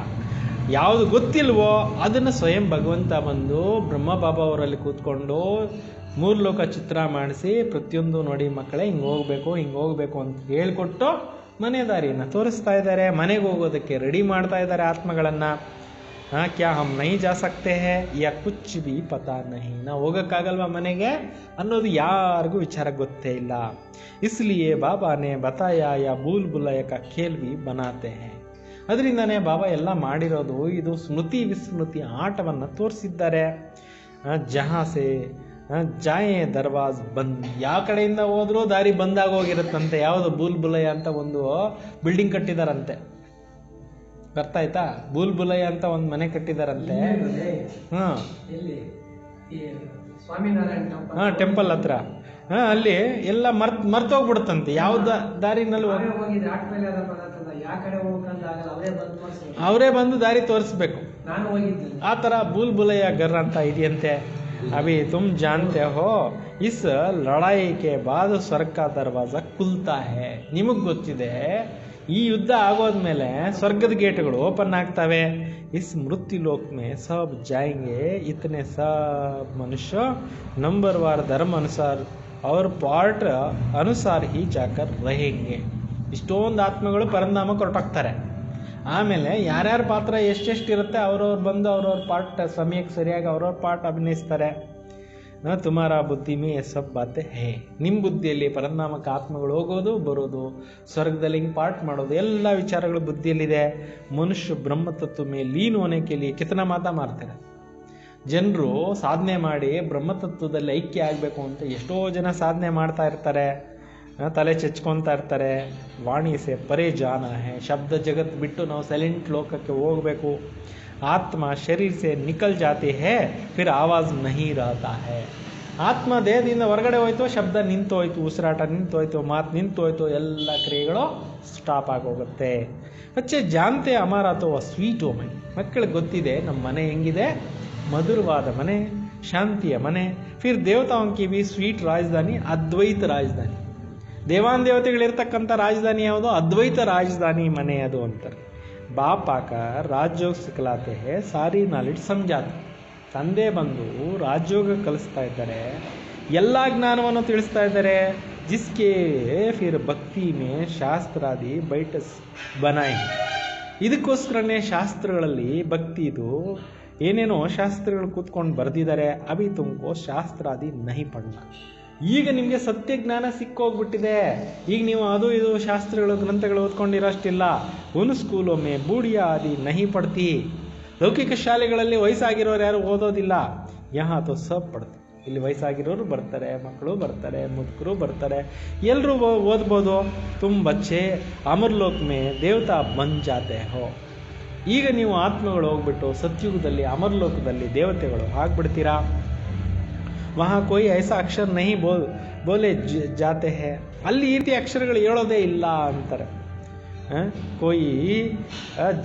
ಯಾವುದು ಗೊತ್ತಿಲ್ವೋ ಅದನ್ನು ಸ್ವಯಂ ಭಗವಂತ ಬಂದು ಬ್ರಹ್ಮ ಬಾಬಾ ಅವರಲ್ಲಿ ಕೂತ್ಕೊಂಡು 3 ಲೋಕ ಚಿತ್ರ ಮಾಡಿಸಿ ಪ್ರತಿಯೊಂದು ನೋಡಿ ಮಕ್ಕಳೇ ಹಿಂಗೆ ಹೋಗಬೇಕು ಅಂತ ಹೇಳ್ಕೊಟ್ಟು ಮನೆ ದಾರಿಯನ್ನು ತೋರಿಸ್ತಾ ಇದ್ದಾರೆ. ಮನೆಗೆ ಹೋಗೋದಕ್ಕೆ ರೆಡಿ ಮಾಡ್ತಾ ಇದ್ದಾರೆ ಆತ್ಮಗಳನ್ನು. ಕ್ಯಾ ಹಮ್ ನಹಿ ಜಾ ಸಕ್ತೆ ಹೇ ಯಾ ಕುಚ್ ಬಿ ಪತಾ ನಹಿ. ನಾವು ಹೋಗೋಕ್ಕಾಗಲ್ವಾ ಮನೆಗೆ ಅನ್ನೋದು ಯಾರಿಗೂ ವಿಚಾರ ಗೊತ್ತೇ ಇಲ್ಲ. ಇಸ್ಲಿಯೇ ಬಾಬಾನೇ ಬತಾಯಾ ಯಾ ಬೂಲ್ ಬುಲಾಯ ಕಾ ಖೇಲ್ ಬಿ ಬನಾತೆ ಹೇ. ಅದರಿಂದನೇ ಬಾಬಾ ಎಲ್ಲ ಮಾಡಿರೋದು ಇದು ಸ್ಮೃತಿ ವಿಸ್ಮೃತಿ ಆಟವನ್ನು ತೋರಿಸಿದ್ದಾರೆ. ಜಹಾಸೆ ಜಾಯೆ ದರ್ವಾಜ್ ಬಂದ್. ಯಾವ ಕಡೆಯಿಂದ ಹೋದ್ರೂ ದಾರಿ ಬಂದಾಗೋಗಿರುತ್ತಂತೆ. ಯಾವುದು ಬೂಲ್ ಬುಲಯ ಅಂತ ಒಂದು ಬಿಲ್ಡಿಂಗ್ ಕಟ್ಟಿದಾರಂತೆ. ಬರ್ತಾ ಆಯ್ತಾ? ಬೂಲ್ ಬುಲಯ ಅಂತ ಒಂದು ಮನೆ ಕಟ್ಟಿದಾರಂತೆ. ಟೆಂಪಲ್ ಹತ್ರ. ಅಲ್ಲಿ ಎಲ್ಲ ಮರ್ತೋಗ್ಬಿಡುತ್ತಂತೆ. ಯಾವ್ದು ದಾರಿನಲ್ಲಿ ಅವರೇ ಬಂದು ದಾರಿ ತೋರಿಸ್ಬೇಕು. ಆ ಥರ ಬೂಲ್ ಬುಲಯ ಗರ್ ಅಂತ ಇದೆಯಂತೆ. ಅಭಿ ತುಮ್ ಜಾನ್ತೆ ಹೋ ಇಸ್ ಲಡಾಯಿ ಕೆ ಬಾದ್ ಸ್ವರ್ಗ ಕಾ ದರ್ವಾಜಾ ಖುಲ್ತಾ ಹೇ. ನಿಮಗೆ ಗೊತ್ತಿದೆ, ಈ ಯುದ್ಧ ಆಗೋದ್ಮೇಲೆ ಸ್ವರ್ಗದ ಗೇಟ್ಗಳು ಓಪನ್ ಆಗ್ತವೆ. ಇಸ್ ಮೃತ್ಯು ಲೋಕ್ ಮೇ ಸಬ್ ಜಾಯಂಗೆ ಇತನೆ ಸಬ್ ಮನುಷ್ಯ ನಂಬರ್ವಾರ್ ಧರ್ಮ ಅನುಸಾರ ಅವ್ರ ಪಾರ್ಟ್ ಅನುಸಾರ ಹಿ ಜಾಕರ್ रहेंगे. ಇಷ್ಟೊಂದು ಆತ್ಮಗಳು ಪರಂಧಾಮಕ್ಕೆ ಹೊರಟೋಗ್ತಾರೆ. ಆಮೇಲೆ ಯಾರ್ಯಾರ ಪಾತ್ರ ಎಷ್ಟೆಷ್ಟಿರುತ್ತೆ ಅವ್ರವ್ರು ಬಂದು ಅವ್ರವ್ರ ಪಾರ್ಟ್ ಸಮಯಕ್ಕೆ ಸರಿಯಾಗಿ ಅವ್ರವ್ರ ಪಾರ್ಟ್ ಅಭಿನಯಿಸ್ತಾರೆ. ತುಮಾರ ಬುದ್ಧಿ ಮೇ ಯೆ ಸಬ್ ಬಾತೆ ಹೇ. ನಿಮ್ಮ ಬುದ್ಧಿಯಲ್ಲಿ ಪರನಾಮಕ ಆತ್ಮಗಳು ಹೋಗೋದು ಬರೋದು, ಸ್ವರ್ಗದಲ್ಲಿ ಹಿಂಗೆ ಪಾಠ ಮಾಡೋದು, ಎಲ್ಲ ವಿಚಾರಗಳು ಬುದ್ಧಿಯಲ್ಲಿದೆ. ಮನುಷ್ಯ ಬ್ರಹ್ಮತತ್ವ ಮೇ ಲೀನ್ ಹೋನೆ ಕೆ ಲಿಯೆ ಕಿತನಾ ಮಾತಾ ಮಾರ್ತಾರೆ. ಜನರು ಸಾಧನೆ ಮಾಡಿ ಬ್ರಹ್ಮತತ್ವದಲ್ಲಿ ಐಕ್ಯ ಆಗಬೇಕು ಅಂತ ಎಷ್ಟೋ ಜನ ಸಾಧನೆ ಮಾಡ್ತಾ ಇರ್ತಾರೆ, ತಲೆ ಚೆಚ್ಕೊತಾ ಇರ್ತಾರೆ. ವಾಣಿ ಸೆ ಪರೇ ಜಾನ ಹೇ, ಶಬ್ದ ಜಗತ್ ಬಿಟ್ಟು ನಾವು ಸೈಲೆಂಟ್ ಲೋಕಕ್ಕೆ ಹೋಗಬೇಕು. ಆತ್ಮ ಶರೀರ ಸೆ ನಿಕಲ್ ಜಾತಿ ಹೇ, ಫಿರ್ ಆವಾಜ್ ನಹಿ ರಹತಾ ಹೇ. ಆತ್ಮ ದೇಹದಿಂದ ಹೊರಗಡೆ ಹೋಯ್ತು, ಶಬ್ದ ನಿಂತೋಯ್ತು, ಉಸಿರಾಟ ನಿಂತೋಯ್ತು, ಮಾತು ನಿಂತೋಯ್ತು, ಎಲ್ಲ ಕ್ರಿಯೆಗಳು ಸ್ಟಾಪ್ ಆಗೋಗುತ್ತೆ. ಬಚ್ಚೆ ಜಾನ್ತೆ ಅಮಾರ ಅಥವಾ ಸ್ವೀಟ್ ಓಮೈ. ಮಕ್ಕಳಿಗೆ ಗೊತ್ತಿದೆ ನಮ್ಮ ಮನೆ ಹೆಂಗಿದೆ, ಮಧುರವಾದ ಮನೆ, ಶಾಂತಿಯ ಮನೆ. ಫಿರ್ ದೇವತಾಂಕಿ ಬಿ ಸ್ವೀಟ್ ರಾಜಧಾನಿ ಅದ್ವೈತ ರಾಜಧಾನಿ. ದೇವಾನ್ ದೇವತೆಗಳಿರ್ತಕ್ಕಂಥ ರಾಜಧಾನಿ ಯಾವುದು? ಅದ್ವೈತ ರಾಜಧಾನಿ ಮನೆ ಅದು ಅಂತಾರೆ. ಬಾಪ್ ಆಕರ್ ರಾಜಯೋಗ ಸಿಕ್ಕಲಾತೆ ಹೇ, ಸಾರಿ ನಾಲೆಡ್ಜ್ ಸಮಜಾತೆ. ತಂದೆ ಬಂದು ರಾಜಯೋಗ ಕಲಿಸ್ತಾ ಇದ್ದಾರೆ, ಎಲ್ಲ ಜ್ಞಾನವನ್ನು ತಿಳಿಸ್ತಾ ಇದ್ದಾರೆ. ಜಿಸ್ಕೆ ಫಿರ್ ಭಕ್ತಿ ಮೇ ಶಾಸ್ತ್ರಾದಿ ಬೈಟಸ್ ಬನಾಯಿ. ಇದಕ್ಕೋಸ್ಕರನೇ ಶಾಸ್ತ್ರಗಳಲ್ಲಿ ಭಕ್ತಿದು ಏನೇನೋ ಶಾಸ್ತ್ರಗಳು ಕೂತ್ಕೊಂಡು ಬರೆದಿದ್ದಾರೆ. ಅಭಿ ತುಮಕೋ ಶಾಸ್ತ್ರಾದಿ ನಹಿ ಪಡ್ನ. ಈಗ ನಿಮಗೆ ಸತ್ಯ ಜ್ಞಾನ ಸಿಕ್ಕೋಗ್ಬಿಟ್ಟಿದೆ. ಈಗ ನೀವು ಅದು ಇದು ಶಾಸ್ತ್ರಗಳು ಗ್ರಂಥಗಳು ಓದ್ಕೊಂಡಿರೋಷ್ಟಿಲ್ಲ. ಒಂದು ಸ್ಕೂಲೊಮ್ಮೆ ಬೂಡಿಯ ಆದಿ ನಹಿ ಪಡ್ತಿ. ಲೌಕಿಕ ಶಾಲೆಗಳಲ್ಲಿ ವಯಸ್ಸಾಗಿರೋರು ಯಾರು ಓದೋದಿಲ್ಲ. ಯಹಾ ತೋ ಸಬ್ ಪಡ್ತಿ. ಇಲ್ಲಿ ವಯಸ್ಸಾಗಿರೋರು ಬರ್ತಾರೆ, ಮಕ್ಕಳು ಬರ್ತಾರೆ, ಮುದುಕರು ಬರ್ತಾರೆ, ಎಲ್ಲರೂ ಓದ್ಬೋದು. ತುಮ್ ಬಚ್ಚೆ ಅಮರ್ಲೋಕ್ ಮೇ ದೇವತಾ ಬಂದ್ ಜಾತೆ ಹೋ. ಈಗ ನೀವು ಆತ್ಮಗಳು ಹೋಗ್ಬಿಟ್ಟು ಸತ್ಯುಗದಲ್ಲಿ ಅಮರ್ಲೋಕದಲ್ಲಿ ದೇವತೆಗಳು ಆಗ್ಬಿಡ್ತೀರಾ. ವಹಾ ಕೋಯಿ ಐಸಾ ಅಕ್ಷರ ನಹಿ ಬೋಲೆ ಜಾತೆ ಹೇ. ಅಲ್ಲಿ ಈ ರೀತಿ ಅಕ್ಷರಗಳು ಹೇಳೋದೇ ಇಲ್ಲ ಅಂತಾರೆ. ಕೋಯಿ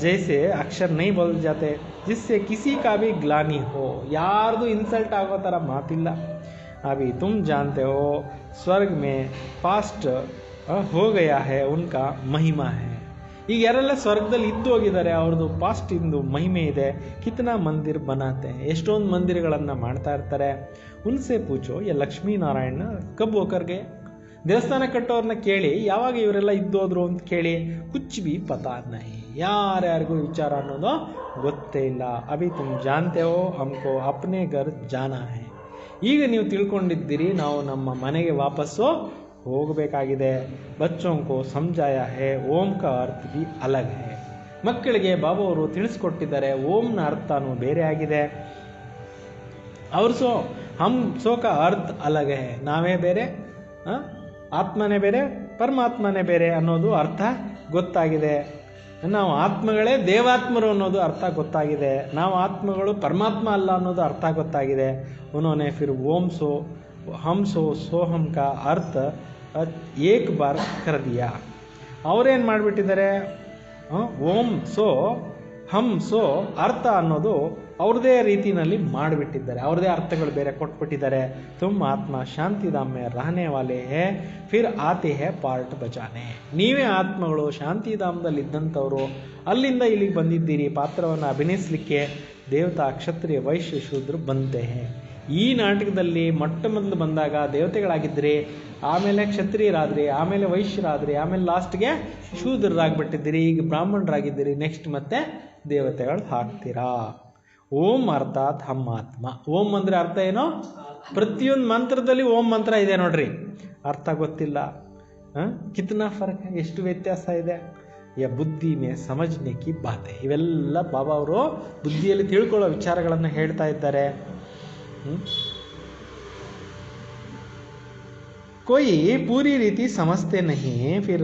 ಜೈಸೆ ಅಕ್ಷರ ನಹಿ ಬೋಲ್ ಜಾತೆ ಜಿಸ್ಸೆ ಕಿಸಿ ಕಾ ಭಿ ಗ್ಲಾನಿ ಹೋ. ಯಾರ್ದು ಇನ್ಸಲ್ಟ್ ಆಗೋ ಥರ ಮಾತಿಲ್ಲ. ಅಭಿ ತುಮ್ ಜಾನ್ತೆ ಹೋ ಸ್ವರ್ಗ ಮೇ ಪಾಸ್ಟ್ ಹೋ ಗಯಾ ಹೇ ಉನ್ಕಾ ಮಹಿಮಾ ಹೇ. ಈಗ ಯಾರೆಲ್ಲ ಸ್ವರ್ಗದಲ್ಲಿ ಇದ್ದು ಹೋಗಿದ್ದಾರೆ, ಅವ್ರದ್ದು ಪಾಸ್ಟ್ ಇಂದು ಮಹಿಮೆ ಇದೆ. ಕಿತನಾ ಮಂದಿರ್ ಬನಾತೆ, ಎಷ್ಟೊಂದು ಮಂದಿರಗಳನ್ನು ಮಾಡ್ತಾ ಇರ್ತಾರೆ. ಉನ್ಸೆ ಪೂಚೋ ಯ ಲಕ್ಷ್ಮೀ ನಾರಾಯಣ ಕಬ್ ಹೋಕರ್ಗೆ. ದೇವಸ್ಥಾನ ಕಟ್ಟೋರನ್ನ ಕೇಳಿ ಯಾವಾಗ ಇವರೆಲ್ಲ ಇದ್ದೋದ್ರು ಅಂತ ಕೇಳಿ. ಕುಚ್ ಬಿ ಪತಾ ನಹಿ, ಯಾರ್ಯಾರಿಗೂ ವಿಚಾರ ಅನ್ನೋದು ಗೊತ್ತೇ ಇಲ್ಲ. ಅಭಿ ತುಮ್ ಜಾನ್ತೆ ಹೋ ಹಮ್ಕೋ ಅಪ್ನೆ ಘರ್ ಜಾನಾ ಹೇ. ಈಗ ನೀವು ತಿಳ್ಕೊಂಡಿದ್ದೀರಿ ನಾವು ನಮ್ಮ ಮನೆಗೆ ವಾಪಸ್ಸು ಹೋಗಬೇಕಾಗಿದೆ. ಬಚ್ಚೋಂಕೋ ಸಮಜಾಯ ಹೇ ಓಂ ಕಾ ಅರ್ಥ ಬಿ ಅಲಗ್ ಹೇ. ಮಕ್ಕಳಿಗೆ ಬಾಬಾ ಅವರು ತಿಳಿಸ್ಕೊಟ್ಟಿದ್ದಾರೆ ಓಂನ ಅರ್ಥನೂ ಬೇರೆ ಆಗಿದೆ. ಅವ್ರು ಹಮ್ ಸೋ ಕಾ ಅರ್ಥ ಅಲಗ್ ಹೇ. ನಾವೇ ಬೇರೆ, ಆತ್ಮನೇ ಬೇರೆ, ಪರಮಾತ್ಮನೇ ಬೇರೆ ಅನ್ನೋದು ಅರ್ಥ ಗೊತ್ತಾಗಿದೆ. ನಾವು ಆತ್ಮಗಳೇ ದೇವಾತ್ಮರು ಅನ್ನೋದು ಅರ್ಥ ಗೊತ್ತಾಗಿದೆ. ನಾವು ಆತ್ಮಗಳು ಪರಮಾತ್ಮ ಅಲ್ಲ ಅನ್ನೋದು ಅರ್ಥ ಗೊತ್ತಾಗಿದೆ. ಉನ್ಹೋನೆ ಫಿರ್ ಓಂ ಸೋ ಹಮ್ ಸೋಹಂ ಕಾ ಅರ್ಥ ಏಕ್ ಬಾರ್ ಕರ್ ದಿಯಾ. ಅವರೇನು ಮಾಡಿಬಿಟ್ಟಿದ್ದಾರೆ, ಓಂ ಸೋ ಹಮ್ ಸೋ ಅರ್ಥ ಅನ್ನೋದು ಅವ್ರದೇ ರೀತಿಯಲ್ಲಿ ಮಾಡಿಬಿಟ್ಟಿದ್ದಾರೆ. ಅವ್ರದೇ ಅರ್ಥಗಳು ಬೇರೆ ಕೊಟ್ಬಿಟ್ಟಿದ್ದಾರೆ. ತುಮ್ ಆತ್ಮ ಶಾಂತಿಧಾಮ ಮೇ ರಹನೆ ವಾಲೆ ಹೇ ಫಿರ್ ಆತೆ ಹೇ ಪಾರ್ಟ್ ಬಚಾನೆ. ನೀವೇ ಆತ್ಮಗಳು ಶಾಂತಿಧಾಮದಲ್ಲಿ ಇದ್ದಂಥವ್ರು, ಅಲ್ಲಿಂದ ಇಲ್ಲಿಗೆ ಬಂದಿದ್ದೀರಿ ಪಾತ್ರವನ್ನು ಅಭಿನಯಿಸಲಿಕ್ಕೆ. ದೇವತಾ ಕ್ಷತ್ರಿಯ ವೈಶ್ಯ ಶೂದ್ರ ಬಂತೆ ಹೇ. ಈ ನಾಟಕದಲ್ಲಿ ಮೊಟ್ಟ ಮೊದಲು ಬಂದಾಗ ದೇವತೆಗಳಾಗಿದ್ರಿ, ಆಮೇಲೆ ಕ್ಷತ್ರಿಯರಾದ್ರಿ, ಆಮೇಲೆ ವೈಶ್ಯರಾದ್ರಿ, ಆಮೇಲೆ ಲಾಸ್ಟ್ಗೆ ಶೂದ್ರರಾಗ್ಬಿಟ್ಟಿದ್ದೀರಿ, ಈಗ ಬ್ರಾಹ್ಮಣರಾಗಿದ್ದೀರಿ, ನೆಕ್ಸ್ಟ್ ಮತ್ತೆ ದೇವತೆಗಳು ಹಾಕ್ತೀರಾ. ಓಂ ಅರ್ಥಾತ್ ಹಮ್ ಆತ್ಮ. ಓಂ ಅಂದರೆ ಅರ್ಥ ಏನೋ? ಪ್ರತಿಯೊಂದು ಮಂತ್ರದಲ್ಲಿ ಓಂ ಮಂತ್ರ ಇದೆ ನೋಡ್ರಿ. ಅರ್ಥ ಗೊತ್ತಿಲ್ಲ, ಕಿತ್ನಾ ಫರ್ಕ್, ಎಷ್ಟು ವ್ಯತ್ಯಾಸ ಇದೆ. ಯ ಬುದ್ಧಿ ಮೇ ಸಮಜ್ನೆ ಕಿ ಬಾತೆ. ಇವೆಲ್ಲ ಬಾಬಾ ಅವರು ಬುದ್ಧಿಯಲ್ಲಿ ತಿಳ್ಕೊಳ್ಳೋ ವಿಚಾರಗಳನ್ನು ಹೇಳ್ತಾ ಇದ್ದಾರೆ. कोई पूरी ರೀತಿ ಸಮಸ್ತೆ ನಹಿ ಫಿರ್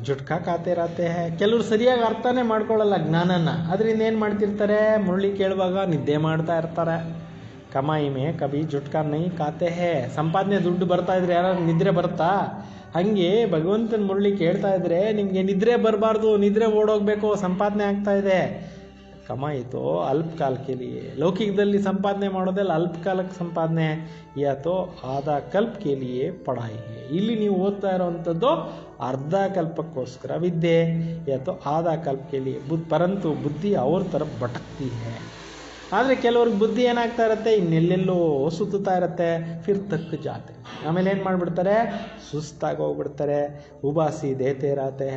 ಜಟ್ಕಾ ಕಾತೆ ರಾತೆ ಹೇ. ಕೆಲವರು ಸರಿಯಾಗಿ ಅರ್ಥನೇ ಮಾಡ್ಕೊಳ್ಳಲ್ಲ ಜ್ಞಾನನ. ಅದರಿಂದ ಏನು ಮಾಡ್ತಿರ್ತಾರೆ, ಮುರಳಿ ಕೇಳುವಾಗ ನಿದ್ದೆ ಮಾಡ್ತಾ ಇರ್ತಾರೆ. ಕಮಾಯಿ ಮೇ ಕಭಿ ಜುಟ್ಕಾ ನಹಿ ಕಾತೆ ಹೇ. ಸಂಪಾದನೆ ದುಡ್ಡು ಬರ್ತಾ ಇದ್ರೆ ಯಾರು ನಿದ್ರೆ ಬರುತ್ತಾ? ಹಾಗೆ ಭಗವಂತನ ಮುರಳಿ ಕೇಳ್ತಾ ಇದ್ರೆ ನಿಮಗೆ ನಿದ್ರೆ ಬರಬಾರ್ದು, ನಿದ್ರೆ ಓಡೋಗ್ಬೇಕು, ಸಂಪಾದನೆ ಆಗ್ತಾ ಇದೆ. ಕಮಾಯಿತೋ ಅಲ್ಪಕಾಲ ಕೇಳಿಯೇ. ಲೌಕಿಕದಲ್ಲಿ ಸಂಪಾದನೆ ಮಾಡೋದೆಲ್ಲ ಅಲ್ಪಕಾಲಕ್ಕೆ ಸಂಪಾದನೆ. ಯಾತೋ ಆಧಾ ಕಲ್ಪ ಕೇಳಿಯೇ ಪಢಾಯಿ. ಇಲ್ಲಿ ನೀವು ಓದ್ತಾ ಇರೋವಂಥದ್ದು ಅರ್ಧ ಕಲ್ಪಕ್ಕೋಸ್ಕರ ವಿದ್ಯೆ. ಯಾತೋ ಆಧಾ ಕಲ್ಪ ಕೇಳಿಯೇ ಪರಂತು ಬುದ್ಧಿ ಅವ್ರ ಥರ ಭಟಕ್ತಿ ಹೇ. ಆದರೆ ಕೆಲವ್ರಿಗೆ ಬುದ್ಧಿ ಏನಾಗ್ತಾ ಇರುತ್ತೆ, ಇನ್ನೆಲ್ಲೆಲ್ಲೋ ಸುತ್ತುತ್ತಾ ಇರುತ್ತೆ, ಫಿರ್ ತಕ್ಕ ಜಾತೆ. ಆಮೇಲೆ ಏನು ಮಾಡಿಬಿಡ್ತಾರೆ, ಸುಸ್ತಾಗಿ ಹೋಗ್ಬಿಡ್ತಾರೆ. ಉಬಾಸಿ ದೇತೆ ರಾತೆ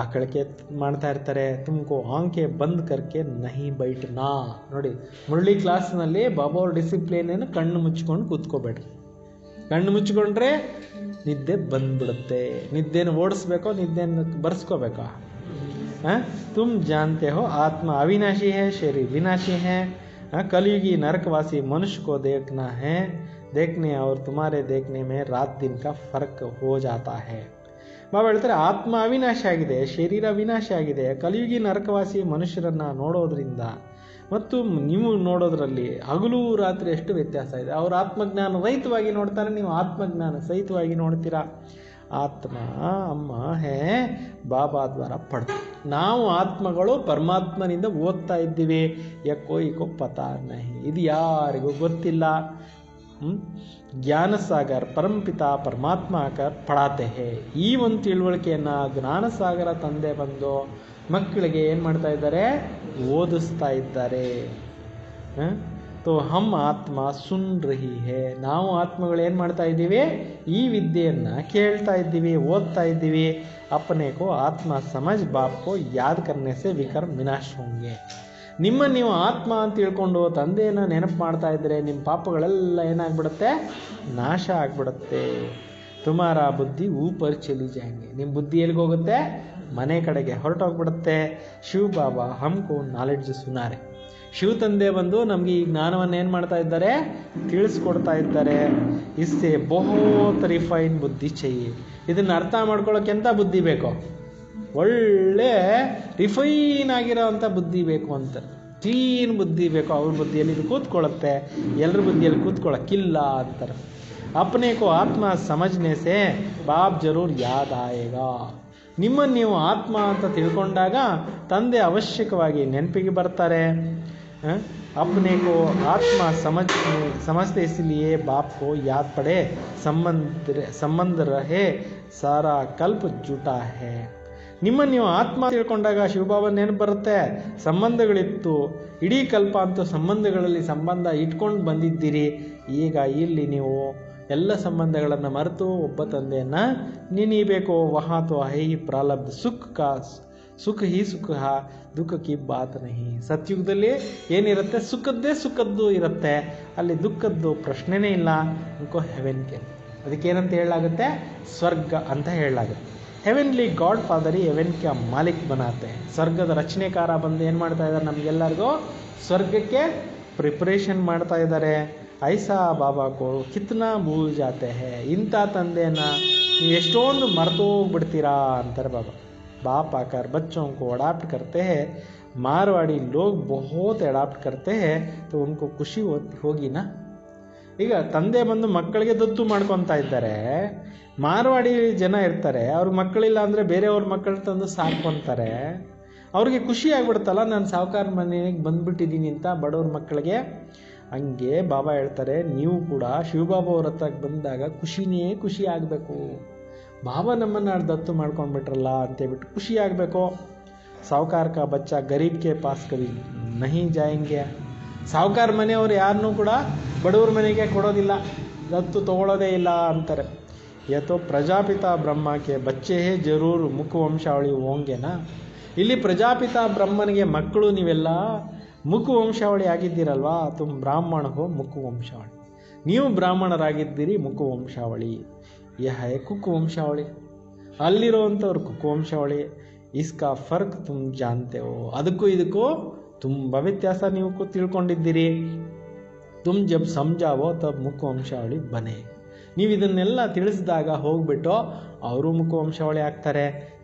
ಆಕಳಿಕೆ ಮಾಡ್ತಾ ಇರ್ತಾರೆ. ತುಮಕೋ ಆಂಕೆ ಬಂದ್ ಕರ್ಕೆ ನಹಿ ಬೈಟ್ನಾ. ನೋಡಿ, ಮುರಳಿ ಕ್ಲಾಸ್ನಲ್ಲಿ ಬಾಬಾ ಅವ್ರ ಡಿಸಿಪ್ಲಿನ್ ಏನು, ಕಣ್ಣು ಮುಚ್ಕೊಂಡು ಕೂತ್ಕೋಬೇಡ್ರಿ. ಕಣ್ಣು ಮುಚ್ಕೊಂಡ್ರೆ ನಿದ್ದೆ ಬಂದ್ಬಿಡುತ್ತೆ. ನಿದ್ದೆನ ಓಡಿಸ್ಬೇಕೋ ನಿದ್ದೆನ ಬರ್ಸ್ಕೋಬೇಕೋ? तुम जानते हो आत्मा अविनाशी है, शरीर विनाशी है. कलयुगी नरकवासी मनुष्य को देखने और तुम्हारे देखने में रात दिन का फर्क हो जाता है. ಬಾಬಾ ಹೇಳ್ತಾರೆ, ಆತ್ಮ ಅವಿನಾಶಿ ಆಗಿದೆ, ಶರೀರ ವಿನಾಶಿ ಆಗಿದೆ. ಕಲಿಯುಗಿ ನರಕವಾಸಿ ಮನುಷ್ಯರನ್ನ ನೋಡೋದ್ರಿಂದ ಮತ್ತು ನೀವು ನೋಡೋದ್ರಲ್ಲಿ ಹಗಲು ರಾತ್ರಿ ಎಷ್ಟು ವ್ಯತ್ಯಾಸ ಇದೆ. ಅವರು ಆತ್ಮಜ್ಞಾನ ರಹಿತವಾಗಿ ನೋಡ್ತಾರೆ, ನೀವು ಆತ್ಮಜ್ಞಾನ ಸಹಿತವಾಗಿ ನೋಡ್ತೀರಾ. ಆತ್ಮ ಅಮ್ಮ ಹೇ ಬಾಬಾ ದ್ವಾರ ಪಡ್ತು. ನಾವು ಆತ್ಮಗಳು ಪರಮಾತ್ಮನಿಂದ ಓದ್ತಾ ಇದ್ದೀವಿ. ಯಾಕೋ ಈಕೋ ಪತಾ ನಹಿ, ಇದು ಯಾರಿಗೂ ಗೊತ್ತಿಲ್ಲ. ಜ್ಞಾನ ಸಾಗರ್ ಪರಂಪಿತ ಪರಮಾತ್ಮ ಆಕರ್ ಪಡಾತೆ ಹೇ. ಈ ಒಂದು ತಿಳುವಳಿಕೆಯನ್ನು ಜ್ಞಾನಸಾಗರ ತಂದೆ ಬಂದು ಮಕ್ಕಳಿಗೆ ಏನು ಮಾಡ್ತಾ ಇದ್ದಾರೆ, ಓದಿಸ್ತಾ ಇದ್ದಾರೆ. ತೋ ಹಮ್ ಆತ್ಮ ಸುನ್ ರಹಿ ಹೇ. ನಾವು ಆತ್ಮಗಳು ಏನು ಮಾಡ್ತಾ ಇದ್ದೀವಿ, ಈ ವಿದ್ಯೆಯನ್ನು ಕೇಳ್ತಾ ಇದ್ದೀವಿ, ಓದ್ತಾ ಇದ್ದೀವಿ. ಅಪನೆ ಕೋ ಆತ್ಮ ಸಮಜ್ ಬಾಪ್ ಕೋ ಯಾದ್ ಕರ್ನೆ ಸೆ ವಿಕರ್ಮ ವಿನಾಶ ಹೋಂಗೆ. ನೀವು ಆತ್ಮ ಅಂತ ತಿಳ್ಕೊಂಡು ತಂದೆಯನ್ನು ನೆನಪು ಮಾಡ್ತಾ ಇದ್ದರೆ ನಿಮ್ಮ ಪಾಪಗಳೆಲ್ಲ ಏನಾಗ್ಬಿಡುತ್ತೆ, ನಾಶ ಆಗ್ಬಿಡುತ್ತೆ. ತುಮಾರ ಬುದ್ಧಿ ಊಪರ್ ಚಲಿ ಜಾಯಂಗೆ. ನಿಮ್ಮ ಬುದ್ಧಿ ಎಲ್ಲಿಗೆ ಹೋಗುತ್ತೆ, ಮನೆ ಕಡೆಗೆ ಹೊರಟೋಗ್ಬಿಡುತ್ತೆ. ಶಿವ ಬಾಬಾ ಹಮ್ಕೋ ನಾಲೆಡ್ಜ್ ಸುನಾರೆ. ಶಿವ ತಂದೆ ಬಂದು ನಮಗೆ ಈ ಜ್ಞಾನವನ್ನು ಏನು ಮಾಡ್ತಾ ಇದ್ದಾರೆ, ತಿಳಿಸ್ಕೊಡ್ತಾ ಇದ್ದಾರೆ. ಇಸ್ಸೆ ಬಹುತ್ ರಿಫೈನ್ ಬುದ್ಧಿ ಚೈಯೆ. ಇದನ್ನು ಅರ್ಥ ಮಾಡ್ಕೊಳ್ಳೋಕೆ ಎಂಥ ಬುದ್ಧಿ ಬೇಕೋ, ಒಳ್ಳೆ ರಿಫೈನ್ ಆಗಿರೋ ಅಂಥ ಬುದ್ಧಿ ಬೇಕು ಅಂತ, ಕ್ಲೀನ್ ಬುದ್ಧಿ ಬೇಕು. ಅವ್ರ ಬುದ್ಧಿಯಲ್ಲಿ ಇದು ಕೂತ್ಕೊಳ್ಳುತ್ತೆ, ಎಲ್ಲರ ಬುದ್ಧಿಯಲ್ಲಿ ಕೂತ್ಕೊಳ್ಳೋಕ್ಕಿಲ್ಲ ಅಂತಾರೆ. ಅಪ್ನೆ ಕೋ ಆತ್ಮ ಸಮಜ್ನೆ ಸೆ ಬಾಪ್ ಜರೂರ್ ಯಾದ್ ಆಯೇಗಾ. ನಿಮ್ಮನ್ನು ನೀವು ಆತ್ಮ ಅಂತ ತಿಳ್ಕೊಂಡಾಗ ತಂದೆ ಅವಶ್ಯಕವಾಗಿ ನೆನಪಿಗೆ ಬರ್ತಾರೆ. अपने को आत्मा समझते इसलिए बाप को याद पड़े, संबंध रहे सारा कल्प जुटा है. ನಿಮ್ಮನ್ನು ನೀವು ಆತ್ಮ ತಿಳ್ಕೊಂಡಾಗ ಶಿವಬಾಬಾ ನೆನಪು ಬರುತ್ತೆ. ಸಂಬಂಧಗಳಿತ್ತು, ಇಡೀ ಕಲ್ಪ ಅಂತೂ ಸಂಬಂಧಗಳಲ್ಲಿ ಸಂಬಂಧ ಇಟ್ಕೊಂಡು ಬಂದಿದ್ದೀರಿ. ಈಗ ಇಲ್ಲಿ ನೀವು ಎಲ್ಲ ಸಂಬಂಧಗಳನ್ನು ಮರೆತು ಒಬ್ಬ ತಂದೆಯನ್ನು ನೆನೀಬೇಕು. ವಹಾ ತೋ ಹೈ ಪ್ರಾರಬ್ಧ ಸುಖ ಹಿ ಸುಖ ದುಃಖ ಕಿ ಬಾತ್ ನಹಿ. ಸತ್ಯುಗದಲ್ಲಿ ಏನಿರುತ್ತೆ, ಸುಖದ್ದು ಇರುತ್ತೆ, ಅಲ್ಲಿ ದುಃಖದ್ದು ಪ್ರಶ್ನೆನೇ ಇಲ್ಲ. ಅನ್ಕೋ ಹೆವೆನ್ ಕೆ, ಅದಕ್ಕೇನಂತ ಹೇಳಲಾಗುತ್ತೆ, ಸ್ವರ್ಗ ಅಂತ ಹೇಳಲಾಗುತ್ತೆ. ಹೆವೆನ್ಲಿ ಗಾಡ್ ಫಾದರ್ ಹೆವೆನ್ ಕೆ ಮಾಲಿಕ್ ಬನಾತೆ. ಸ್ವರ್ಗದ ರಚನೆಕಾರ ಬಂದು ಏನು ಮಾಡ್ತಾ ಇದ್ದಾರೆ, ನಮಗೆಲ್ಲರಿಗೂ ಸ್ವರ್ಗಕ್ಕೆ ಪ್ರಿಪ್ರೇಷನ್ ಮಾಡ್ತಾ ಇದ್ದಾರೆ. ಐಸಾ ಬಾಬಾ ಕೋ ಕಿತ್ನಾ ಭೂಲ್ ಜಾತೆ ಹೇ. ಇಂಥ ತಂದೆಯನ್ನು ನೀವು ಎಷ್ಟೊಂದು ಮರೆತೋಗ್ಬಿಡ್ತೀರಾ ಅಂತಾರೆ ಬಾಬಾ. बाप आकर बच्चों को अडाप्ट करते हैं. मारवाड़ी लोग बहुत अडाप्ट करते हैं, तो उनको ಖುಷಿ ಹೋಗಿ ನಾ. ಈಗ ತಂದೆ ಬಂದು ಮಕ್ಕಳಿಗೆ ದತ್ತು ಮಾಡ್ಕೊತಾ ಇದ್ದಾರೆ. ಮಾರವಾಡಿ ಜನ ಇರ್ತಾರೆ, ಅವ್ರ ಮಕ್ಕಳಿಲ್ಲ ಅಂದರೆ ಬೇರೆಯವ್ರ ಮಕ್ಕಳು ತಂದು ಸಾಕ್ಕೊಂತಾರೆ. ಅವ್ರಿಗೆ ಖುಷಿ ಆಗ್ಬಿಡುತ್ತಲ್ಲ, ನಾನು ಸಾವುಕಾರ ಮನೆಗೆ ಬಂದುಬಿಟ್ಟಿದ್ದೀನಿ ಅಂತ ಬಡವ್ರ ಮಕ್ಕಳಿಗೆ. ಹಂಗೆ ಬಾಬಾ ಹೇಳ್ತಾರೆ, ನೀವು ಕೂಡ ಶಿವಬಾಬಾ ಅವ್ರ ಹತ್ರ ಬಂದಾಗ ಖುಷಿ ಆಗಬೇಕು. ಬಾಬಾ ನಮ್ಮನ್ನು ದತ್ತು ಮಾಡ್ಕೊಂಡ್ಬಿಟ್ರಲ್ಲ ಅಂತೇಳ್ಬಿಟ್ಟು ಖುಷಿ ಆಗಬೇಕು. ಸಾವುಕಾರ ಕಾ ಬಚ್ಚಾ ಗರೀಬ್ ಕೆ ಪಾಸ್ ಕವಿ ನಹಿ ಜಾಯಂಗೆ. ಸಾವುಕಾರ ಮನೆಯವರು ಯಾರನ್ನೂ ಕೂಡ ಬಡವ್ರ ಮನೆಗೆ ಕೊಡೋದಿಲ್ಲ, ದತ್ತು ತಗೊಳ್ಳೋದೇ ಇಲ್ಲ ಅಂತಾರೆ. ಯಥೋ ಪ್ರಜಾಪಿತ ಬ್ರಹ್ಮಕ್ಕೆ ಬಚ್ಚೆ ಹೇ ಜರೂರು ಮುಖವಂಶಾವಳಿ ಹೋಂಗೆನಾ. ಇಲ್ಲಿ ಪ್ರಜಾಪಿತ ಬ್ರಹ್ಮನಿಗೆ ಮಕ್ಕಳು ನೀವೆಲ್ಲ ಮುಖವಂಶಾವಳಿ ಆಗಿದ್ದೀರಲ್ವಾ. ತುಮ್ ಬ್ರಾಹ್ಮಣ ಹೋ ಮುಖವಂಶಾವಳಿ. ನೀವು ಬ್ರಾಹ್ಮಣರಾಗಿದ್ದೀರಿ, ಮುಖವಂಶಾವಳಿ. यह है ಕುಕ್ಕುವಂಶಾವಳಿ. ಅಲ್ಲಿರೋವಂಥವ್ರು ಕುಕ್ಕುವಂಶಾವಳಿ. ಇಸ್ಕಾ ಫರ್ಕ್ ತುಮ್ ಜಾನ್ತೆ ಹೋ. ಅದಕ್ಕೂ ಇದಕ್ಕೂ ತುಂಬ ವ್ಯತ್ಯಾಸ ನೀವು ತಿಳ್ಕೊಂಡಿದ್ದೀರಿ. ತುಮ್ ಜಬ್ ಸಮಜಾವೋ ತಬ್ ಮುಖವಂಶಾವಳಿ ಬನೆ. ನೀವು ಇದನ್ನೆಲ್ಲ ತಿಳಿಸಿದಾಗ ಹೋಗ್ಬಿಟ್ಟು ಅವರು ಮುಖವಂಶಾವಳಿ ಆಗ್ತಾರೆ.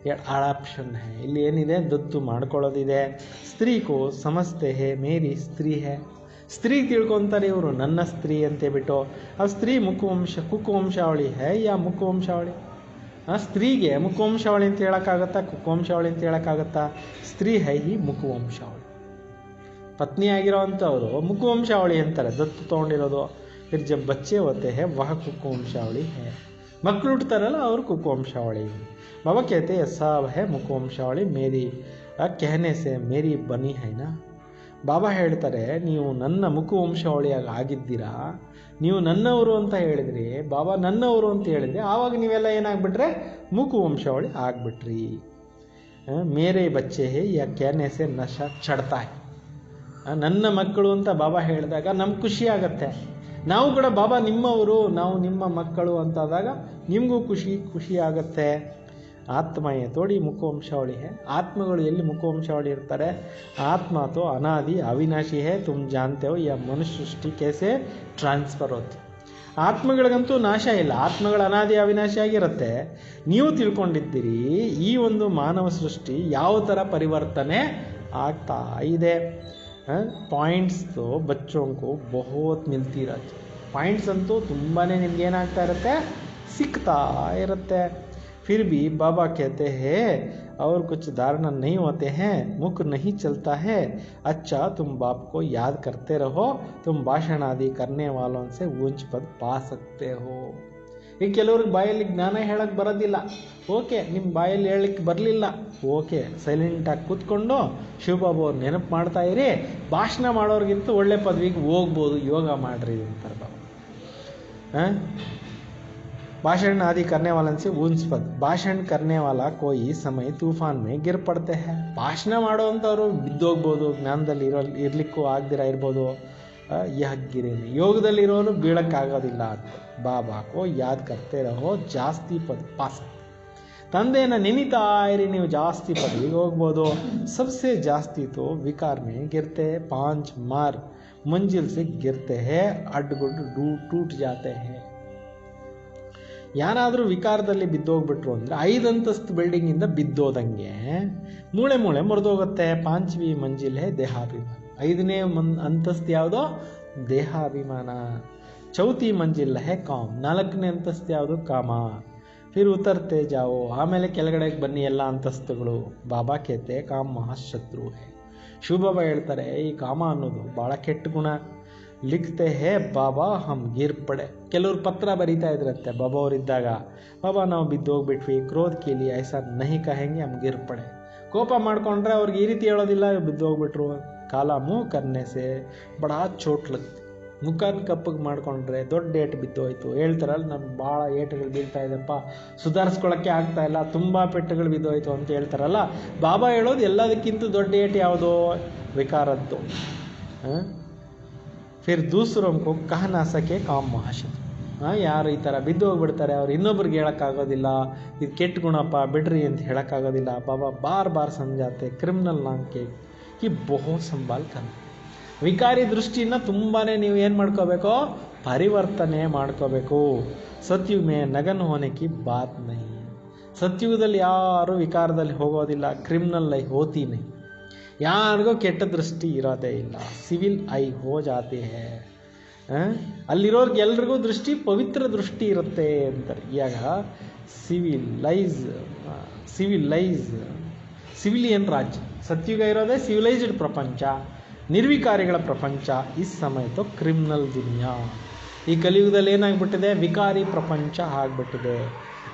ಅಡಾಪ್ಷನ್ ಹೇ, ಇಲ್ಲಿ ಏನಿದೆ, ದತ್ತು ಮಾಡ್ಕೊಳ್ಳೋದಿದೆ. ಸ್ತ್ರೀ ಕೋ ಸಮಸ್ತೆ ಹೇ ಮೇರಿ ಸ್ತ್ರೀ ಹೇ. ಸ್ತ್ರೀ ತಿಳ್ಕೊತಾರೆ ಇವರು ನನ್ನ ಸ್ತ್ರೀ ಅಂತೇಳ್ಬಿಟ್ಟು. ಆ ಸ್ತ್ರೀ ಕುಕ್ಕುವಂಶಾವಳಿ ಹೇ ಯಾ ಮುಖವಂಶಾವಳಿ. ಆ ಸ್ತ್ರೀಗೆ ಮುಖವಂಶಾವಳಿ ಅಂತ ಹೇಳೋಕ್ಕಾಗತ್ತಾ, ಕುಕ್ಕುವಂಶಾವಳಿ ಅಂತ ಹೇಳೋಕ್ಕಾಗತ್ತಾ? ಸ್ತ್ರೀ ಹೈ ಹಿ ಮುಖವಂಶಾವಳಿ. ಪತ್ನಿ ಆಗಿರೋವಂಥವ್ರು ಮುಖವಂಶಾವಳಿ ಅಂತಾರೆ, ದತ್ತು ತೊಗೊಂಡಿರೋದು. ಫಿರ್ ಜಬ್ ಬಚ್ಚೆ ಹೋತೆ ಹೇ ವಹ ಕುಕ್ಕುವಂಶಾವಳಿ ಹೇ. ಮಕ್ಕಳು ಹುಟ್ಟುತ್ತಾರಲ್ಲ ಅವರು ಕುಕ್ಕುವಂಶಾವಳಿ. ಬಾಬಾ कहते हैं सब है मुखवंशावली मेरी कहने से मेरी बनी है ना. ಬಾಬಾ ಹೇಳ್ತಾರೆ, ನೀವು ನನ್ನ ಮುಖವಂಶಾವಳಿಯಾಗಿ ಆಗಿದ್ದೀರಾ, ನೀವು ನನ್ನವರು ಅಂತ ಹೇಳಿದ್ರಿ, ಬಾಬಾ ನನ್ನವರು ಅಂತ ಹೇಳಿದ್ರಿ, ಆವಾಗ ನೀವೆಲ್ಲ ಏನಾಗ್ಬಿಟ್ರೆ ಮುಖವಂಶಾವಳಿ ಆಗ್ಬಿಟ್ರಿ. ಮೇರೆ ಬಚ್ಚೆ ಹೇ ಯಾ कहने से ನಶಾ ಚಡ್ತಾ ಹೈ. ನನ್ನ ಮಕ್ಕಳು ಅಂತ ಬಾಬಾ ಹೇಳಿದಾಗ ನಮ್ಗೆ ಖುಷಿ ಆಗತ್ತೆ. ನಾವು ಕೂಡ ಬಾಬಾ ನಿಮ್ಮವರು, ನಾವು ನಿಮ್ಮ ಮಕ್ಕಳು ಅಂತಾದಾಗ ನಿಮಗೂ ಖುಷಿ ಆಗತ್ತೆ. ಆತ್ಮಯೇ ತೋಡಿ ಮುಖವಂಶಾವಳಿ ಹೇ. ಆತ್ಮಗಳು ಎಲ್ಲಿ ಮುಖವಂಶಾವಳಿ ಇರ್ತಾರೆ? ಆತ್ಮ ತೋ ಅನಾದಿ ಅವಿನಾಶಿ ಹೇ, ತುಮ್ ಜಾನ್ತೆ ಹೋ ಯಾ ಮನುಷ್ಯ ಸೃಷ್ಟಿ ಕೇಸೆ ಟ್ರಾನ್ಸ್ಫರ್ ಹೋತು. ಆತ್ಮಗಳಿಗಂತೂ ನಾಶ ಇಲ್ಲ, ಆತ್ಮಗಳ ಅನಾದಿ ಅವಿನಾಶಿ ಆಗಿರುತ್ತೆ. ನೀವು ತಿಳ್ಕೊಂಡಿದ್ದೀರಿ ಈ ಒಂದು ಮಾನವ ಸೃಷ್ಟಿ ಯಾವ ಥರ ಪರಿವರ್ತನೆ ಆಗ್ತಾ ಇದೆ. ಪಾಯಿಂಟ್ಸ್ ತೋ ಬಚ್ಚೋಂಕು ಬಹುತ್ ಮಿಲ್ತಿ ಇರತ್ತೆ. ಪಾಯಿಂಟ್ಸ್ ಅಂತೂ ತುಂಬಾ ನಿಮ್ಗೇನಾಗ್ತಾ ಇರುತ್ತೆ, ಸಿಗ್ತಾ ಇರುತ್ತೆ. फिर भी बाबा कहते हैं और कुछ धारणा नहीं होते हैं, मुख नहीं चलता है. अच्छा तुम बाप को याद करते रहो, तुम भाषण आदि करने वालों से ऊंच पद पा सकते हो. ಈಗ ಕೆಲವ್ರಿಗೆ ಬಾಯಲ್ಲಿ ಜ್ಞಾನ ಹೇಳಕ್ಕೆ ಬರೋದಿಲ್ಲ, ಓಕೆ, ನಿಮ್ಮ ಬಾಯಲ್ಲಿ ಹೇಳಕ್ಕೆ ಬರಲಿಲ್ಲ, ಓಕೆ, ಸೈಲೆಂಟಾಗಿ ಕೂತ್ಕೊಂಡು ಶಿವಬಾಬು ಅವ್ರು ನೆನಪು ಮಾಡ್ತಾ ಇರಿ, ಭಾಷಣ ಮಾಡೋರಿಗಿಂತ ಒಳ್ಳೆ ಪದವಿಗೆ ಹೋಗ್ಬೋದು, ಯೋಗ ಮಾಡ್ರಿ ಅಂತಾರೆ ಬಾಬಾ. भाषण आदि करने वालों से ऊंच पद. भाषण करने वाला कोई समय तूफान में गिर पड़ते हैं. ಭಾಷಣ ಮಾಡೋವಂಥವ್ರು ಬಿದ್ದೋಗ್ಬೋದು, ಜ್ಞಾನದಲ್ಲಿ ಇರಲಿಕ್ಕೂ ಆಗದಿರ ಇರ್ಬೋದು. ಯಹ ಗಿರೇನೆ, ಯೋಗದಲ್ಲಿರೋನು ಬೀಳಕ್ಕಾಗೋದಿಲ್ಲ ಅಂತ. ಬಾಬಾ ಕೋ ಯಾದ್ ಕರ್ತೆ ರಹೋ, ಜಾಸ್ತಿ ಪದ ಪಾಸ್. ತಂದೆಯನ್ನು ನೆನಿತಾ ಇರಿ, ನೀವು ಜಾಸ್ತಿ ಪದವಿಗೆ ಹೋಗ್ಬೋದು. सबसे ಜಾಸ್ತಿ तो विकार में गिरते 5 मार मंजिल से गिरते हैं, अड्डगुड टूट जाते हैं. ಯಾರಾದರೂ ವಿಕಾರದಲ್ಲಿ ಬಿದ್ದೋಗ್ಬಿಟ್ರು ಅಂದರೆ 5 ಅಂತಸ್ತು ಬಿಲ್ಡಿಂಗಿಂದ ಬಿದ್ದೋದಂಗೆ ಮೂಳೆ ಮುರಿದೋಗುತ್ತೆ. 5वीं मंजिल है ದೇಹಾಭಿಮಾನ. 5ನೇ ಅಂತಸ್ತು ಯಾವುದೋ? ದೇಹಾಭಿಮಾನ. 4th मंजिल है ಕಾಮ್. 4ನೇ ಅಂತಸ್ತು ಯಾವುದು? ಕಾಮ. ಫಿರ್ ಉತರ್ತೆ ಜಾವೋ, ಆಮೇಲೆ ಕೆಳಗಡೆಗೆ ಬನ್ನಿ ಎಲ್ಲ ಅಂತಸ್ತುಗಳು. ಬಾಬಾ ಕೇತೆ ಕಾಮ ಮಹಾಶತ್ರು ಹೇ. ಶಿವಬಾಬಾ ಹೇಳ್ತಾರೆ, ಈ ಕಾಮ ಅನ್ನೋದು ಭಾಳ ಕೆಟ್ಟ ಗುಣ. ಲಿಖ್ತೆ ಹೇ ಬಾಬಾ ಹಮ್ ಗಿರ್ ಪಡೆ. ಕೆಲವ್ರು ಪತ್ರ ಬರೀತಾ ಇದ್ರಂತೆ ಬಾಬಾ ಅವರಿದ್ದಾಗ, ಬಾಬಾ ನಾವು ಬಿದ್ದೋಗ್ಬಿಟ್ವಿ, ಕ್ರೋಧ ಕೇಳಿ ಐಸಾ ನಹಿ ಕಹೆಂಗೆ ಹಮ್ ಗಿರ್ ಪಡೆ. ಕೋಪ ಮಾಡ್ಕೊಂಡ್ರೆ ಅವ್ರಿಗೆ ಈ ರೀತಿ ಹೇಳೋದಿಲ್ಲ, ಬಿದ್ದೋಗ್ಬಿಟ್ರು. ಕಾಲ ಮೂಹ್ ಕರ್ನೆ ಸೆ ಬಡಾ ಚೋಟ್ ಲಗ್ತಿ. ಮುಖನ ಕಪ್ಪಗೆ ಮಾಡ್ಕೊಂಡ್ರೆ ದೊಡ್ಡ ಏಟು ಬಿದ್ದೋಯ್ತು. ಹೇಳ್ತಾರಲ್ಲ, ನಮ್ಗೆ ಭಾಳ ಏಟುಗಳು ಬೀಳ್ತಾ ಇದೆಪ್ಪ, ಸುಧಾರಿಸ್ಕೊಳ್ಳೋಕ್ಕೆ ಆಗ್ತಾ ಇಲ್ಲ, ತುಂಬ ಪೆಟ್ಟುಗಳು ಬಿದ್ದೋಯ್ತು ಅಂತ ಹೇಳ್ತಾರಲ್ಲ. ಬಾಬಾ ಹೇಳೋದು ಎಲ್ಲದಕ್ಕಿಂತ ದೊಡ್ಡ ಏಟು ಯಾವುದೋ? ವಿಕಾರದ್ದು. ಫಿರ್ ದೂಸರೋಂಕೋ ಕಹ ನಾ ಸಕೆ ಕಾಮ್ ಮಹಾಶತ್ರು. ಯಾರು ಈ ಥರ ಬಿದ್ದು ಹೋಗ್ಬಿಡ್ತಾರೆ, ಅವ್ರು ಇನ್ನೊಬ್ರಿಗೆ ಹೇಳೋಕ್ಕಾಗೋದಿಲ್ಲ, ಇದು ಕೆಟ್ಟ ಗುಣಪ್ಪ ಬಿಡ್ರಿ ಅಂತ ಹೇಳೋಕ್ಕಾಗೋದಿಲ್ಲ. ಬಾಬಾ ಬಾರ್ ಸಮಜಾತೆ ಕ್ರಿಮಿನಲ್ ನಾಂಕೆ ಕಿ ಬಹು ಸಂಭಾಲ್ ಕನ್. ವಿಕಾರಿ ದೃಷ್ಟಿನ ತುಂಬಾ ನೀವು ಏನು ಮಾಡ್ಕೋಬೇಕು? ಪರಿವರ್ತನೆ ಮಾಡ್ಕೋಬೇಕು. ಸತ್ಯುಗ್ ಮೇ ನಗನ್ ಹೋನೆ ಕಿ ಬಾತ್ ನಹಿ. ಸತ್ಯುಗದಲ್ಲಿ ಯಾರು ವಿಕಾರದಲ್ಲಿ ಹೋಗೋದಿಲ್ಲ, ಕ್ರಿಮಿನಲ್ ಲೈ ಹೋತಿ ನಹಿ. ಯಾರಿಗೂ ಕೆಟ್ಟ ದೃಷ್ಟಿ ಇರೋದೇ ಇಲ್ಲ. ಸಿವಿಲ್ ಐ ಹೋ ಜಾತೆ ಹೇ. ಅಲ್ಲಿರೋರ್ಗೆ ಎಲ್ರಿಗೂ ದೃಷ್ಟಿ ಪವಿತ್ರ ದೃಷ್ಟಿ ಇರುತ್ತೆ ಅಂತಾರೆ. ಈಗ ಸಿವಿಲಿಯನ್ ರಾಜ್ಯ, ಸತ್ಯುಗ ಇರೋದೇ ಸಿವಿಲೈಸ್ಡ್ ಪ್ರಪಂಚ, ನಿರ್ವಿಕಾರಿಗಳ ಪ್ರಪಂಚ. ಈ ಸಮಯ ತೋ ಕ್ರಿಮಿನಲ್ ದುನಿಯಾ. ಈ ಕಲಿಯುಗದಲ್ಲಿ ಏನಾಗ್ಬಿಟ್ಟಿದೆ? ವಿಕಾರಿ ಪ್ರಪಂಚ ಆಗ್ಬಿಟ್ಟಿದೆ.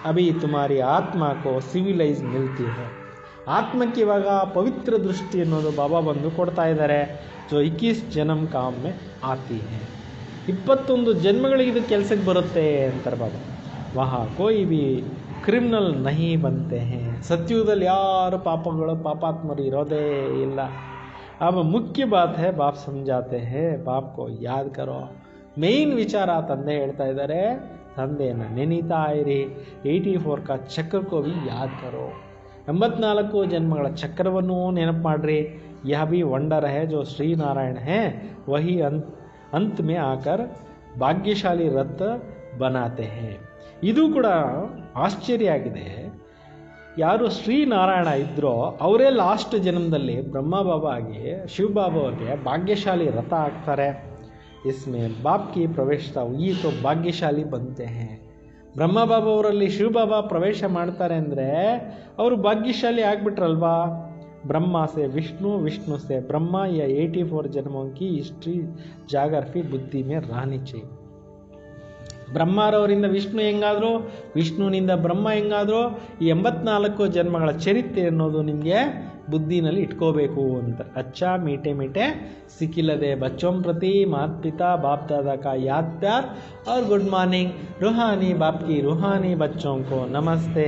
ಅಭಿ ತುಮಾರಿ ಆತ್ಮಕೋ ಸಿವಿಲೈಸ್ ಮಿಲ್ತಿ ಹೋ. ಆತ್ಮಕ್ಕೆ ಇವಾಗ ಪವಿತ್ರ ದೃಷ್ಟಿ ಅನ್ನೋದು ಬಾಬಾ ಬಂದು ಕೊಡ್ತಾ ಇದ್ದಾರೆ. ಸೊ 21 ಜನ್ಮ ಕಾಮೆ ಆತಿ ಹೇ. 21 ಜನ್ಮಗಳಿಗೆ ಇದು ಕೆಲಸಕ್ಕೆ ಬರುತ್ತೆ ಅಂತಾರೆ ಬಾಬಾ. ವಹಾ ಕೋಯಿ ಬಿ ಕ್ರಿಮಿನಲ್ ನಹಿ ಬಂತೆ ಹೇ. ಸತ್ಯುಗದಲ್ಲಿ ಯಾರು ಪಾಪಾತ್ಮರು ಇರೋದೇ ಇಲ್ಲ. अब ಮುಖ್ಯ ಬಾತ್ ಹೇ ಬಾಪ್ ಸಮಜಾತೆ ಹೇ, ಬಾಪ್ ಕೋ ಯಾದ್ ಕರೋ. ಮೇನ್ ವಿಚಾರ ತಂದೆ ಹೇಳ್ತಾ ಇದ್ದಾರೆ, ತಂದೆಯನ್ನು ನೆನೀತಾ ಇರಿ. 84 ಕಾ ಚಕ್ರ ಕೋ ಬಿ ಯಾದ್ ಕರೋ. 84 ಜನ್ಮಗಳ ಚಕ್ರವನ್ನು ನೆನಪು ಮಾಡ್ರಿ. ಯಹ ಬಿ ವಂಡರ್ ಹೇ ಜೋ ಶ್ರೀ ನಾರಾಯಣ ಹೇ ವಹಿ अंत में आकर ಭಾಗ್ಯಶಾಲಿ ರಥ ಬನಾತೆ ಹೇ. ಇದು ಕೂಡ ಆಶ್ಚರ್ಯ ಆಗಿದೆ. ಯಾರು ಶ್ರೀನಾರಾಯಣ ಇದ್ರೋ ಅವರೇ ಲಾಸ್ಟ್ ಜನ್ಮದಲ್ಲಿ ಬ್ರಹ್ಮ ಬಾಬಾ ಆಗಿ ಶಿವಬಾಬಾ ಅವ್ರಿಗೆ ಭಾಗ್ಯಶಾಲಿ ರಥ ಆಗ್ತಾರೆ. ಇಸ್ಮೇ ಬಾಪ್ ಕಿ ಪ್ರವೇಶತಾ ಈ ತೋ ಭಾಗ್ಯಶಾಲಿ ಬಂತೆ ಹೇ. ಬ್ರಹ್ಮ ಬಾಬಾ ಅವರಲ್ಲಿ ಶಿವಬಾಬಾ ಪ್ರವೇಶ ಮಾಡ್ತಾರೆ ಅಂದರೆ ಅವರು ಭಾಗ್ಯಶಾಲಿ ಆಗ್ಬಿಟ್ರಲ್ವಾ. ब्रह्मा से विष्णु, विष्णु से ब्रह्मा, या 84 जन्मों की हिस्ट्री जाग्रफी बुद्धि में रहनी चाहिए. ಬ್ರಹ್ಮರವರಿಂದ ವಿಷ್ಣು ಹೆಂಗಾದರೂ, ವಿಷ್ಣುವಿನಿಂದ ಬ್ರಹ್ಮ ಹೆಂಗಾದರೂ, ಈ 84 ಜನ್ಮಗಳ ಚರಿತ್ರೆ ಅನ್ನೋದು ನಿಮಗೆ ಬುದ್ಧಿನಲ್ಲಿ ಇಟ್ಕೋಬೇಕು ಅಂತ. ಅಚ್ಚಾ ಮೀಟೆ ಮೀಟೆ ಸಿಕ್ಕಿಲ್ಲದೆ ಬಚ್ಚೋಂ ಪ್ರತಿ ಮಾತ್ ಪಿತಾ ಬಾಪ್ ದಾದಾ ಕಾ ಯಾದ್ ಪ್ಯಾರ್ और गुड मॉर्निंग रूहानी बाप की रूहानी बच्चों को नमस्ते.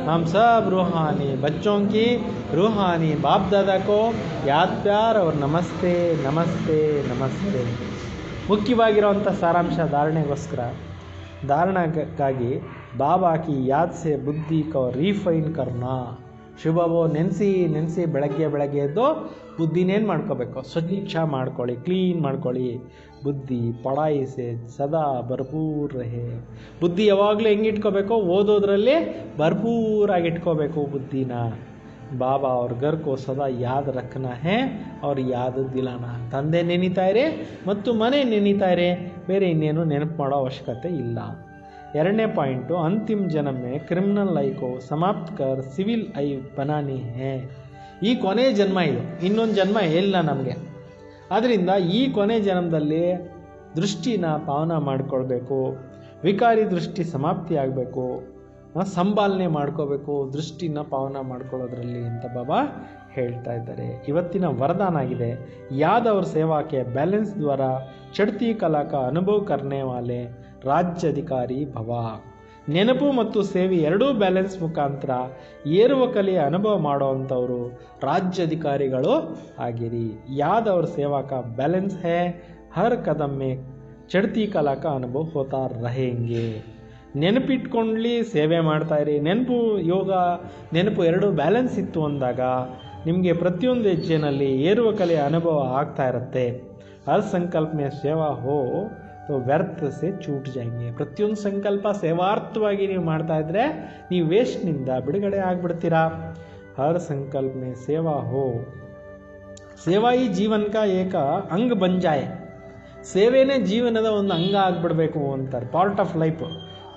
हम सब रूहानी बच्चों की रूहानी बाप दादा को याद प्यार और नमस्ते नमस्ते नमस्ते. ಮುಖ್ಯವಾಗಿರುವಂಥ ಸಾರಾಂಶ ಧಾರಣೆಗಾಗಿ ಬಾಬಾ ಕಿ ಯಾದ್ ಸೆ ಬುದ್ಧಿ ಕೋ ರೀಫೈನ್ ಕರ್ನಾ. ಶುಭವೋ ನೆನೆಸಿ ಬೆಳಗ್ಗೆ ಎದ್ದು ಬುದ್ಧಿನೇನು ಮಾಡ್ಕೋಬೇಕು, ಸ್ವಚ್ಛ ಮಾಡ್ಕೊಳ್ಳಿ, ಕ್ಲೀನ್ ಮಾಡ್ಕೊಳ್ಳಿ. ಬುದ್ಧಿ ಪಢಾಯಿ ಸೆ ಸದಾ ಭರ್ಪೂರ್ ರಹೆ. ಬುದ್ಧಿ ಯಾವಾಗಲೂ ಹೆಂಗಿಟ್ಕೋಬೇಕು, ಓದೋದ್ರಲ್ಲಿ ಭರ್ಪೂರಾಗಿ ಇಟ್ಕೋಬೇಕು ಬುದ್ಧಿನ. ಬಾಬಾ ಅವ್ರ ಘರ್ ಕೋ ಸದಾ ಯಾದ್ ರಖನಾ ಹೇ ಅವ್ರ ಯಾದ್ ದಿಲಾನ. ತಂದೆ ನೆನೀತಾ ಇರಿ ಮತ್ತು ಮನೆ ನೆನೀತಾ ಇರಿ, ಬೇರೆ ಇನ್ನೇನು ನೆನಪು ಮಾಡೋ ಅವಶ್ಯಕತೆ ಇಲ್ಲ. 2ನೇ ಪಾಯಿಂಟು, ಅಂತಿಮ ಜನ್ಮೆ ಕ್ರಿಮಿನಲ್ ಐ ಕೋ ಸಮಾಪ್ತ ಕರ್ ಸಿವಿಲ್ ಐ ಬನಾನಿ ಹೇ. ಈ ಕೊನೆ ಜನ್ಮ ಇದು, ಇನ್ನೊಂದು ಜನ್ಮ ಇಲ್ಲ ನಮಗೆ. ಆದ್ದರಿಂದ ಈ ಕೊನೆ ಜನ್ಮದಲ್ಲಿ ದೃಷ್ಟಿನ ಪಾವನ ಮಾಡಿಕೊಳ್ಬೇಕು, ವಿಕಾರಿ ದೃಷ್ಟಿ ಸಮಾಪ್ತಿ ಆಗಬೇಕು, ಸಂಪಾಲನೆ ಮಾಡ್ಕೋಬೇಕು ದೃಷ್ಟಿನ ಪಾವನ ಮಾಡ್ಕೊಳ್ಳೋದ್ರಲ್ಲಿ ಅಂತ ಬಾಬಾ ಹೇಳ್ತಾ ಇದ್ದಾರೆ. ಇವತ್ತಿನ ವರದಾನ ಆಗಿದೆ, ಯಾದ್ ಅವ್ರ ಸೇವಾಕ್ಕೆ ಬ್ಯಾಲೆನ್ಸ್ ದ್ವಾರ ಚಡ್ತಿ ಕಲಾ ಕಾ ಅನುಭವ ಕರ್ನೆ ವಾಲೆ ರಾಜ್ಯ ಅಧಿಕಾರಿ ಭವ. ನೆನಪು ಮತ್ತು ಸೇವೆ ಎರಡೂ ಬ್ಯಾಲೆನ್ಸ್ ಮುಖಾಂತರ ಏರುವ ಕಲೆಯ ಅನುಭವ ಮಾಡೋವಂಥವ್ರು ರಾಜ್ಯಾಧಿಕಾರಿಗಳು ಆಗಿರಿ. ಯಾದ್ ಅವ್ರ ಸೇವಾ ಕಾ ಬ್ಯಾಲೆನ್ಸ್ ಹೇ, ಹರ್ ಕದಮ್ ಮೇ ಚಡ್ತಿ ಕಲಾ ಕಾ ಅನುಭವ ಹೋತಾ रहेंगे. ನೆನಪಿಟ್ಕೊಳ್ಳಿ, ಸೇವೆ ಮಾಡ್ತಾಯಿರಿ. ನೆನಪು ಎರಡೂ ಬ್ಯಾಲೆನ್ಸ್ ಇತ್ತು ಅಂದಾಗ ನಿಮಗೆ ಪ್ರತಿಯೊಂದು ಹೆಜ್ಜೆನಲ್ಲಿ ಏರುವ ಕಲೆಯ ಅನುಭವ ಆಗ್ತಾ ಇರುತ್ತೆ. ಹರ್ ಸಂಕಲ್ಪ ಮೇ ಸೇವಾ ಹೋ ತೋ ವ್ಯರ್ಥ ಸೆ ಚೂಟ್ ಜಾಯಂಗೆ. ಪ್ರತಿಯೊಂದು ಸಂಕಲ್ಪ ಸೇವಾರ್ಥವಾಗಿ ನೀವು ಮಾಡ್ತಾ ಇದ್ರೆ ನೀವು ವೇಸ್ಟ್ನಿಂದ ಬಿಡುಗಡೆ ಆಗಿಬಿಡ್ತೀರಾ. ಹರ್ ಸಂಕಲ್ಪ ಮೇ ಸೇವಾ ಹೋ, ಸೇವಾ ಈ ಜೀವನ ಕಾ ಏಕ ಅಂಗ ಬಂಜಾಯೆ. ಸೇವೆನೇ ಜೀವನದ ಒಂದು ಅಂಗ ಆಗಿಬಿಡ್ಬೇಕು ಅಂತಾರೆ, ಪಾರ್ಟ್ ಆಫ್ ಲೈಫ್.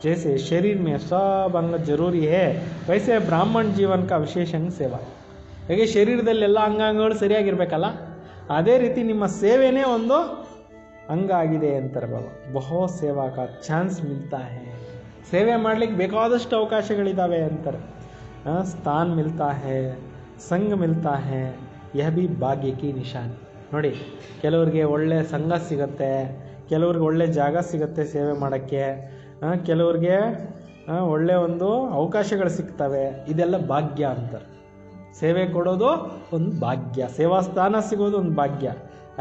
जैसे शरीर में सब अंग जरूरी है, वैसे ब्राह्मण जीवन का विशेष अंग सेवा. ಹೇಗೆ ಶರೀರದಲ್ಲೆಲ್ಲ ಅಂಗಾಂಗಗಳು ಸರಿಯಾಗಿರ್ಬೇಕಲ್ಲ, ಅದೇ ರೀತಿ ನಿಮ್ಮ ಸೇವೆನೇ ಒಂದು ಅಂಗ ಆಗಿದೆ ಅಂತಾರೆ ಬಾಬಾ. ಬಹು ಸೇವಾ ಕಾ ಚಾನ್ಸ್ ಮಿಲ್ತಾ ಹೇ. ಸೇವೆ ಮಾಡಲಿಕ್ಕೆ ಬೇಕಾದಷ್ಟು ಅವಕಾಶಗಳಿದ್ದಾವೆ ಅಂತಾರೆ. ಸ್ಥಾನ ಮಿಲ್ತಾ ಹೇ, ಸಂಘ ಮಿಲ್ತಾ ಹೇ, ಯಹ ಭಿ ಭಾಗ್ಯ ಕಿ ನಿಶಾನಿ. ನೋಡಿ, ಕೆಲವ್ರಿಗೆ ಒಳ್ಳೆ ಸಂಘ ಸಿಗುತ್ತೆ, ಕೆಲವ್ರಿಗೆ ಒಳ್ಳೆ ಜಾಗ ಸಿಗುತ್ತೆ ಸೇವೆ ಮಾಡೋಕ್ಕೆ, ಕೆಲವ್ರಿಗೆ ಒಳ್ಳೆ ಒಂದು ಅವಕಾಶಗಳು ಸಿಗ್ತವೆ. ಇದೆಲ್ಲ ಭಾಗ್ಯ ಅಂತಾರೆ. ಸೇವೆ ಕೊಡೋದು ಒಂದು ಭಾಗ್ಯ, ಸೇವಾ ಸ್ಥಾನ ಸಿಗೋದು ಒಂದು ಭಾಗ್ಯ.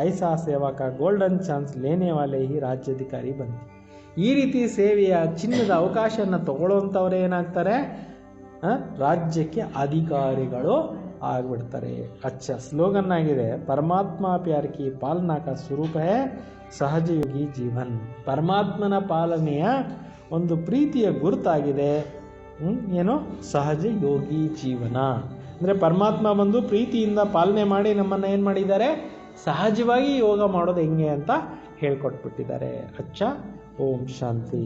ಐಸಾ ಸೇವಾ ಕಾ ಗೋಲ್ಡನ್ ಚಾನ್ಸ್ ಲೇನೆ ವಾಲೆ ಈ ರಾಜ್ಯಾಧಿಕಾರಿ ಬಂತು. ಈ ರೀತಿ ಸೇವೆಯ ಚಿನ್ನದ ಅವಕಾಶನ ತಗೊಳ್ಳೋವಂಥವ್ರು ಏನಾಗ್ತಾರೆ, ರಾಜ್ಯಕ್ಕೆ ಅಧಿಕಾರಿಗಳು ಆಗ್ಬಿಡ್ತಾರೆ. ಅಚ್ಚ ಸ್ಲೋಗನ್ ಆಗಿದೆ, ಪರಮಾತ್ಮ ಪ್ಯಾರ್ ಕಿ ಪಾಲನಾ ಕಾ ಸ್ವರೂಪ ಹೇ ಸಹಜಯೋಗಿ ಜೀವನ್. ಪರಮಾತ್ಮನ ಪಾಲನೆಯ ಒಂದು ಪ್ರೀತಿಯ ಗುರುತಾಗಿದೆ ಏನು, ಸಹಜ ಯೋಗಿ ಜೀವನ. ಅಂದರೆ ಪರಮಾತ್ಮ ಬಂದು ಪ್ರೀತಿಯಿಂದ ಪಾಲನೆ ಮಾಡಿ ನಮ್ಮನ್ನು ಏನು ಮಾಡಿದ್ದಾರೆ, ಸಹಜವಾಗಿ ಯೋಗ ಮಾಡೋದು ಹೆಂಗೆ ಅಂತ ಹೇಳ್ಕೊಟ್ಬಿಟ್ಟಿದ್ದಾರೆ. ಅಚ್ಚ, ಓಂ ಶಾಂತಿ.